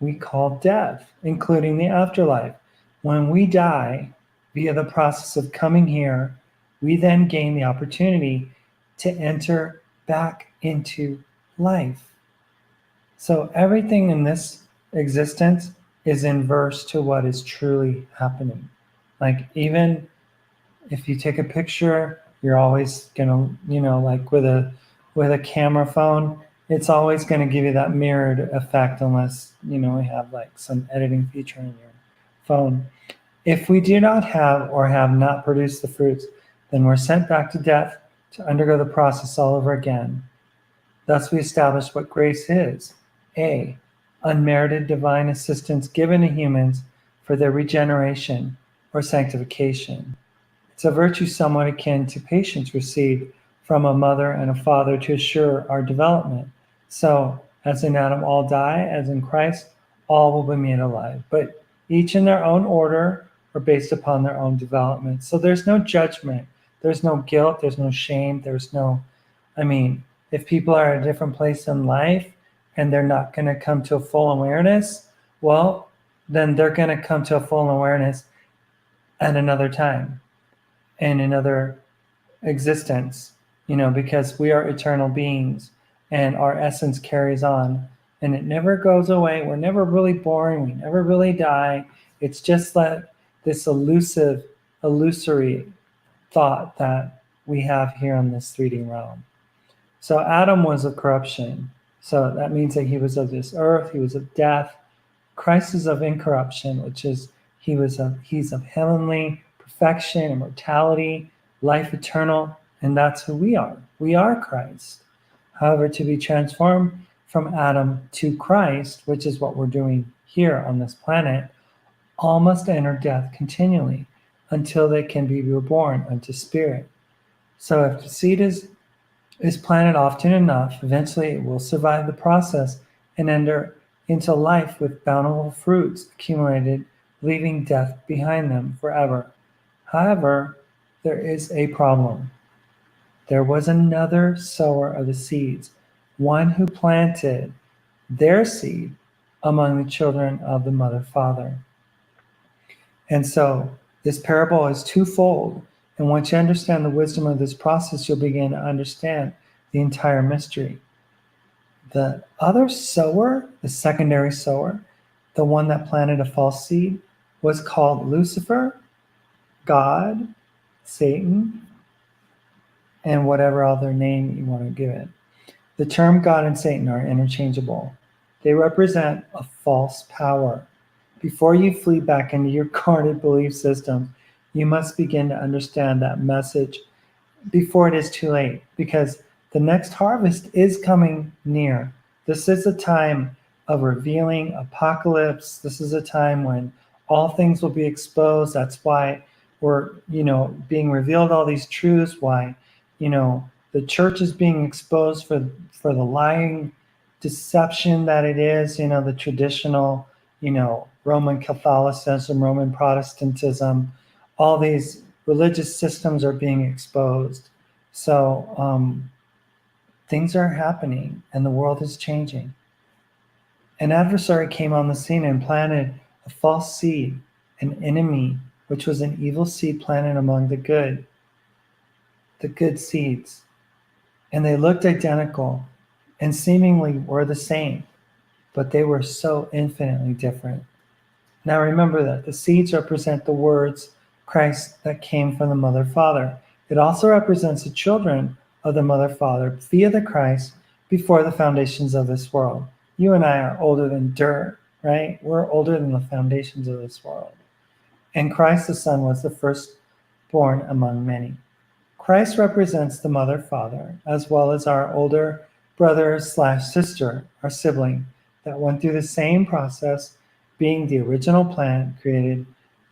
we call death, including the afterlife. When we die via the process of coming here, we then gain the opportunity to enter back into life. So everything in this existence is inverse to what is truly happening. Like even if you take a picture, you're always gonna, like with a camera phone, it's always going to give you that mirrored effect unless we have like some editing feature in your phone. If we do not have or have not produced the fruits, then we're sent back to death to undergo the process all over again. Thus we establish what grace is. A, unmerited divine assistance given to humans for their regeneration or sanctification. It's a virtue somewhat akin to patience received from a mother and a father to assure our development. So, as in Adam all die, as in Christ all will be made alive, but each in their own order or based upon their own development. So there's no judgment, there's no guilt, there's no shame, if people are at a different place in life, and they're not going to come to a full awareness, well, then they're going to come to a full awareness at another time, in another existence, because we are eternal beings and our essence carries on and it never goes away. We're never really born. We never really die. It's just like this illusory thought that we have here in this 3D realm. So Adam was of corruption. So that means that he was of this earth. He was of death. Christ is of incorruption, which is he's of heavenly perfection, immortality, life eternal, and that's who we are. We are Christ. However, to be transformed from Adam to Christ, which is what we're doing here on this planet, all must enter death continually until they can be reborn unto spirit. So if the seed is planted often enough, eventually it will survive the process and enter into life with bountiful fruits accumulated, leaving death behind them forever. However, there is a problem. There was another sower of the seeds, one who planted their seed among the children of the mother father. And so this parable is twofold. And once you understand the wisdom of this process, you'll begin to understand the entire mystery. The other sower, the secondary sower, the one that planted a false seed, was called Lucifer, God, Satan, and whatever other name you want to give it. The term God and Satan are interchangeable. They represent a false power. Before you flee back into your guarded belief system, you must begin to understand that message before it is too late, because the next harvest is coming near. This is a time of revealing apocalypse. This is a time when all things will be exposed. That's why we're, being revealed all these truths, why, the church is being exposed for the lying deception that it is, the traditional, Roman Catholicism, Roman Protestantism, all these religious systems are being exposed. So things are happening and the world is changing. An adversary came on the scene and planted a false seed, an enemy, which was an evil seed planted among the good seeds. And they looked identical and seemingly were the same, but they were so infinitely different. Now remember that the seeds represent the words Christ that came from the mother father. It also represents the children of the mother father via the Christ before the foundations of this world. You and I are older than dirt, right? We're older than the foundations of this world. And Christ the Son was the firstborn among many. Christ represents the mother father, as well as our older brother/sister, our sibling, that went through the same process, being the original plant, created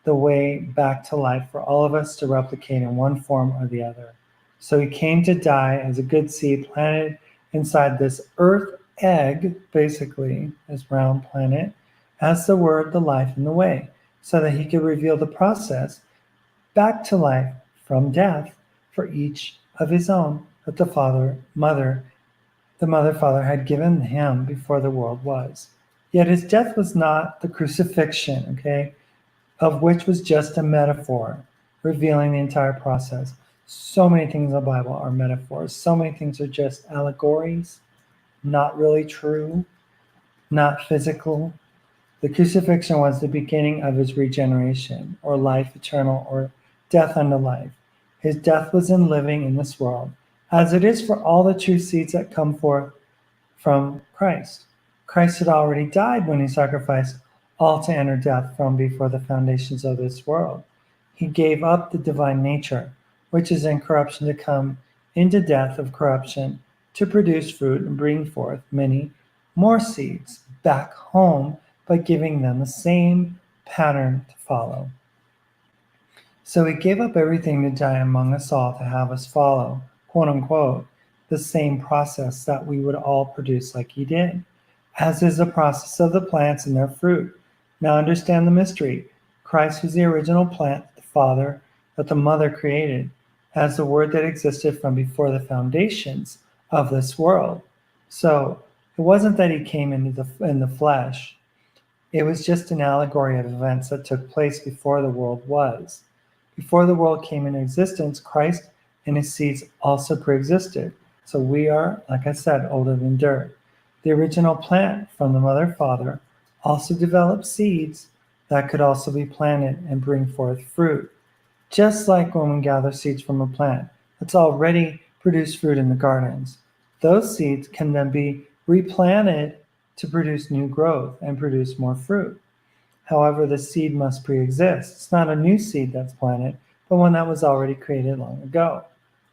the way back to life for all of us to replicate in one form or the other. So he came to die as a good seed planted inside this earth egg, basically, this round planet, as the word, the life, and the way, so that he could reveal the process back to life from death for each of his own that the mother father had given him before the world was. Yet his death was not the crucifixion, okay, of which was just a metaphor, revealing the entire process. So many things in the Bible are metaphors. So many things are just allegories, not really true, not physical. The crucifixion was the beginning of his regeneration, or life eternal, or death unto life. His death was in living in this world, as it is for all the true seeds that come forth from Christ. Christ had already died when he sacrificed all to enter death from before the foundations of this world. He gave up the divine nature, which is in corruption, to come into death of corruption, to produce fruit and bring forth many more seeds back home by giving them the same pattern to follow. So he gave up everything to die among us all to have us follow, quote unquote, the same process that we would all produce like he did, as is the process of the plants and their fruit. Now understand the mystery. Christ was the original plant, the Father, that the Mother created, as the Word that existed from before the foundations of this world. So It wasn't that he came in the flesh. It was just an allegory of events that took place before the world was. Before the world came into existence, Christ and his seeds also preexisted. So we are, like I said, older than dirt. The original plant from the mother father also developed seeds that could also be planted and bring forth fruit. Just like when we gather seeds from a plant that's already produced fruit in the gardens, those seeds can then be replanted to produce new growth and produce more fruit. However, the seed must pre-exist. It's not a new seed that's planted, but one that was already created long ago.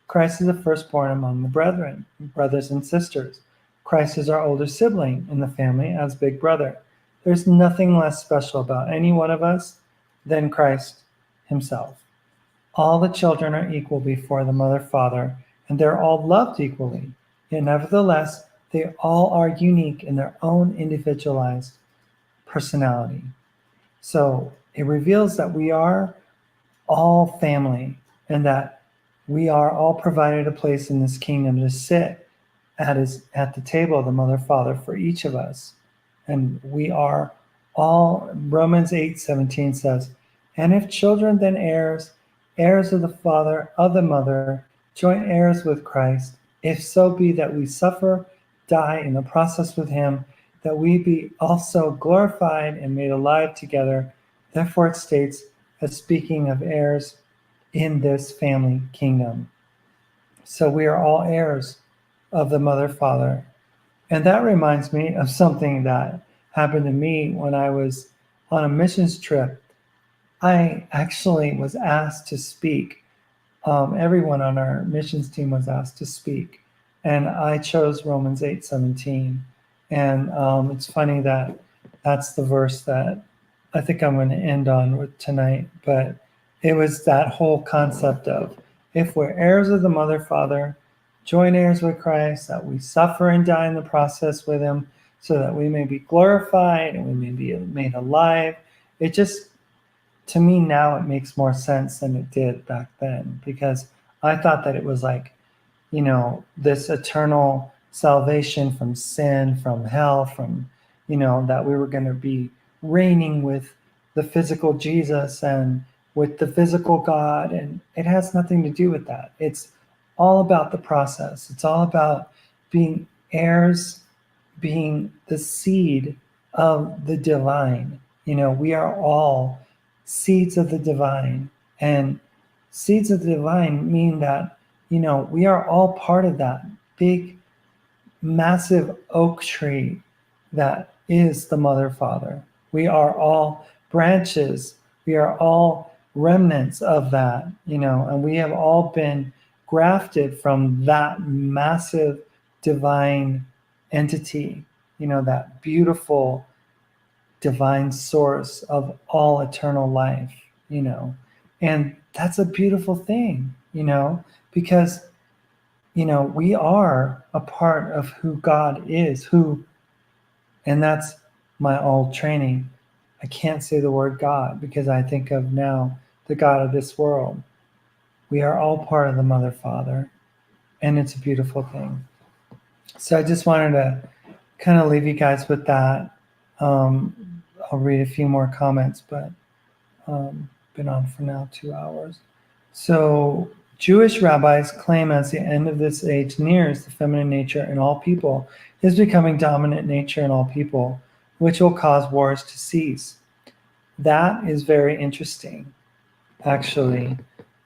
Christ is the firstborn among the brethren, brothers and sisters. Christ is our older sibling in the family as big brother. There's nothing less special about any one of us than Christ himself. All the children are equal before the mother father, and they're all loved equally. Yet nevertheless, they all are unique in their own individualized personality. So it reveals that we are all family and that we are all provided a place in this kingdom to sit at the table of the mother father for each of us. And we are all, Romans 8:17 says, and if children, then heirs, heirs of the father, of the mother, joint heirs with Christ, if so be that we suffer, die in the process with him, that we be also glorified and made alive together. Therefore it states, as speaking of heirs in this family kingdom. So we are all heirs of the mother father. And that reminds me of something that happened to me when I was on a missions trip. I actually was asked to speak. Everyone on our missions team was asked to speak. And I chose Romans 8:17. And it's funny that that's the verse that I think I'm going to end on with tonight. But it was that whole concept of if we're heirs of the mother, father, joint heirs with Christ, that we suffer and die in the process with him so that we may be glorified and we may be made alive. It just, to me now, it makes more sense than it did back then, because I thought that it was like, this eternal salvation from sin, from hell, from, that we were going to be reigning with the physical Jesus and with the physical God. And it has nothing to do with that. It's all about the process. It's all about being heirs, being the seed of the divine. We are all seeds of the divine. And seeds of the divine mean that, we are all part of that big, massive oak tree that is the mother father. We are all branches. We are all remnants of that, and we have all been grafted from that massive divine entity, that beautiful divine source of all eternal life, and that's a beautiful thing, because, we are a part of who God is, and that's my old training. I can't say the word God because I think of now the God of this world. We are all part of the mother father, and it's a beautiful thing. So I just wanted to kind of leave you guys with that. I'll read a few more comments, but been on for now 2 hours. So Jewish rabbis claim as the end of this age nears, the feminine nature in all people is becoming dominant nature in all people, which will cause wars to cease. That is very interesting, actually,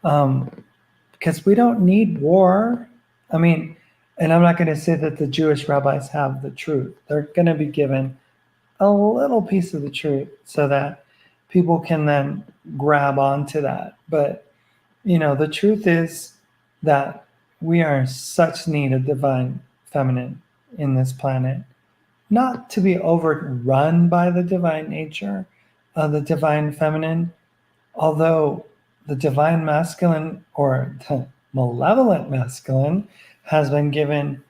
because we don't need war. I mean, and I'm not going to say that the Jewish rabbis have the truth. They're going to be given a little piece of the truth so that people can then grab onto that. But, the truth is that we are in such need of divine feminine in this planet, not to be overrun by the divine nature of the divine feminine, although the divine masculine or the malevolent masculine has been given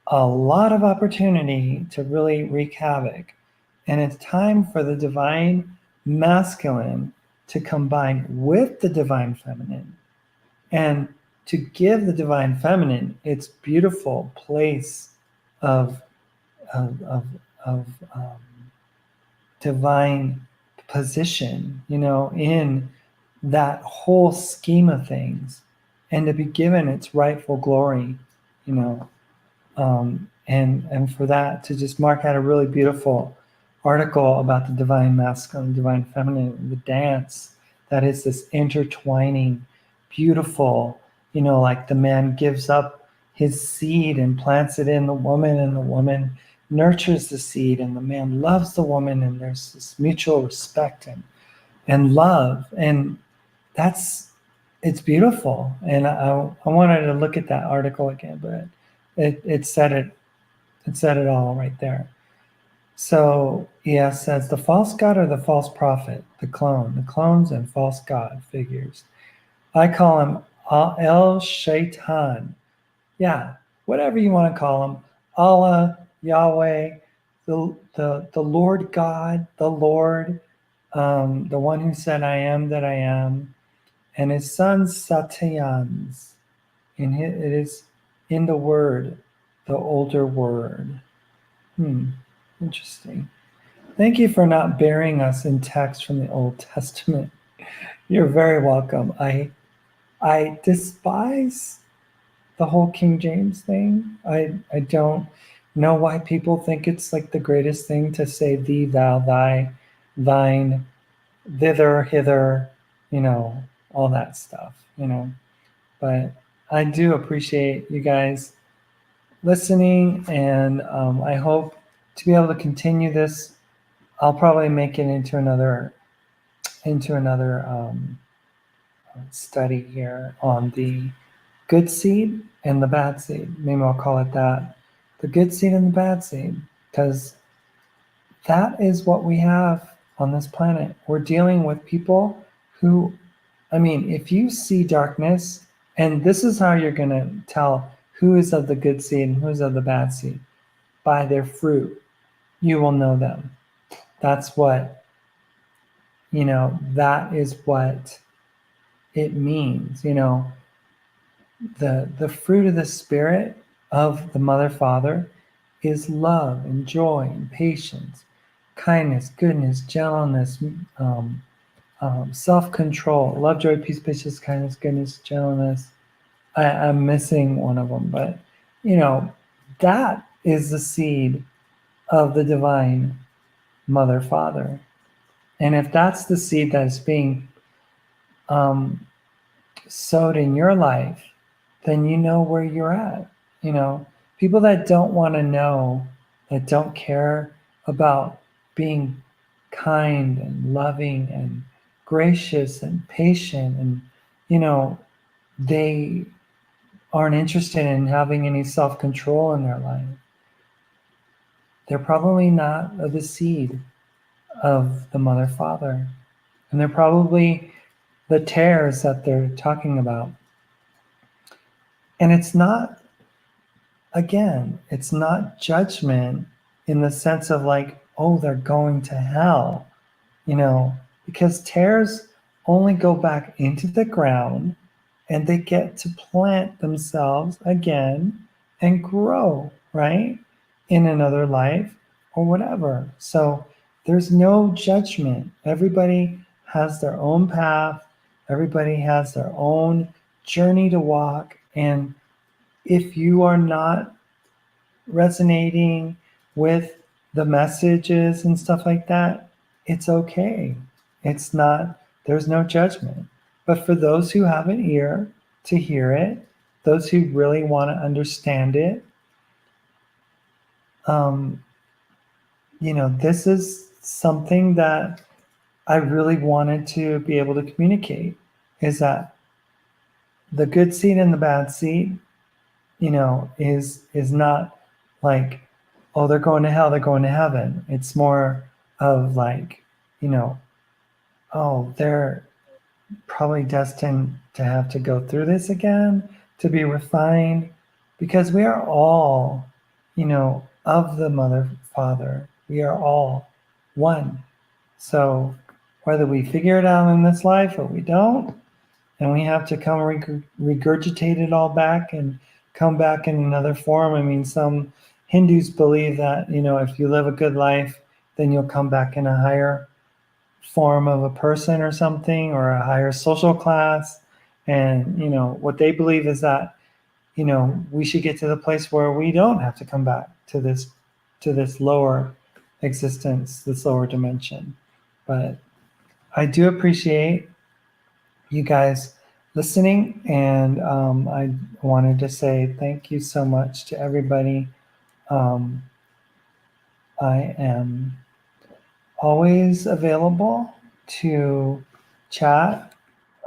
a lot of opportunity to really wreak havoc. And it's time for the divine masculine to combine with the divine feminine and to give the divine feminine its beautiful place of of divine position, in that whole scheme of things, and to be given its rightful glory, you know, and for that to just Mark had a really beautiful article about the divine masculine, divine feminine, the dance that is this intertwining, beautiful, like the man gives up his seed and plants it in the woman, and the woman nurtures the seed, and the man loves the woman, and there's this mutual respect and love, and it's beautiful. And I wanted to look at that article again, but it said it all right there. So ES says the false god or the false prophet, the clones and false god figures. I call him El Shaitan. Yeah, whatever you want to call him. Allah, Yahweh, the Lord God, the Lord, the one who said I am that I am, and his sons Satyans. It is in the word, the older word. Interesting. Thank you for not burying us in text from the Old Testament. You're very welcome. I despise the whole King James thing. I don't know why people think it's like the greatest thing to say thee, thou, thy, thine, thither, hither, all that stuff, But I do appreciate you guys listening, and I hope to be able to continue this. I'll probably make it into another study here on the good seed and the bad seed. Maybe I'll call it that, the good seed and the bad seed, because that is what we have on this planet. We're dealing with people who, if you see darkness, and this is how you're going to tell who is of the good seed and who's of the bad seed, by their fruit, you will know them. That's what, that is what it means, the fruit of the Spirit of the Mother Father is love and joy and patience, kindness, goodness, gentleness, self-control, love, joy, peace, patience, kindness, goodness, gentleness. I'm missing one of them, but that is the seed of the divine Mother Father. And if that's the seed that is being sowed in your life, then you know where you're at. People that don't want to know, that don't care about being kind and loving and gracious and patient, and they aren't interested in having any self-control in their life, they're probably not of the seed of the Mother Father, and they're probably the tares that they're talking about. And it's not judgment in the sense of like, oh, they're going to hell, because tares only go back into the ground, and they get to plant themselves again and grow, right, in another life or whatever. So there's no judgment. Everybody has their own path. Everybody has their own journey to walk. And if you are not resonating with the messages and stuff like that, it's okay. It's not, there's no judgment. But for those who have an ear to hear it, those who really want to understand it, this is something that I really wanted to be able to communicate, is that the good seed and the bad seed, is not like, oh, they're going to hell, they're going to heaven. It's more of like, oh, they're probably destined to have to go through this again, to be refined, because we are all, of the Mother Father. We are all one. So whether we figure it out in this life or we don't, and we have to come regurgitate it all back and come back in another form. Some Hindus believe that, if you live a good life, then you'll come back in a higher form of a person or something, or a higher social class. And, what they believe is that, we should get to the place where we don't have to come back to this lower existence, this lower dimension. But I do appreciate you guys listening, and I wanted to say thank you so much to everybody. I am always available to chat.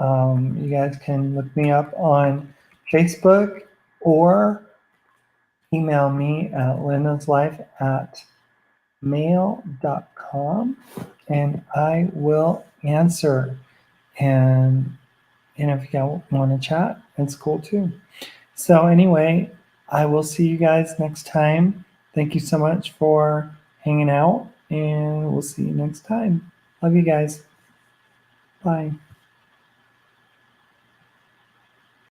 You guys can look me up on Facebook or email me at lindaslife@mail.com, and I will answer. And if you want to chat, it's cool too. So anyway, I will see you guys next time. Thank you so much for hanging out, and we'll see you next time. Love you guys. Bye.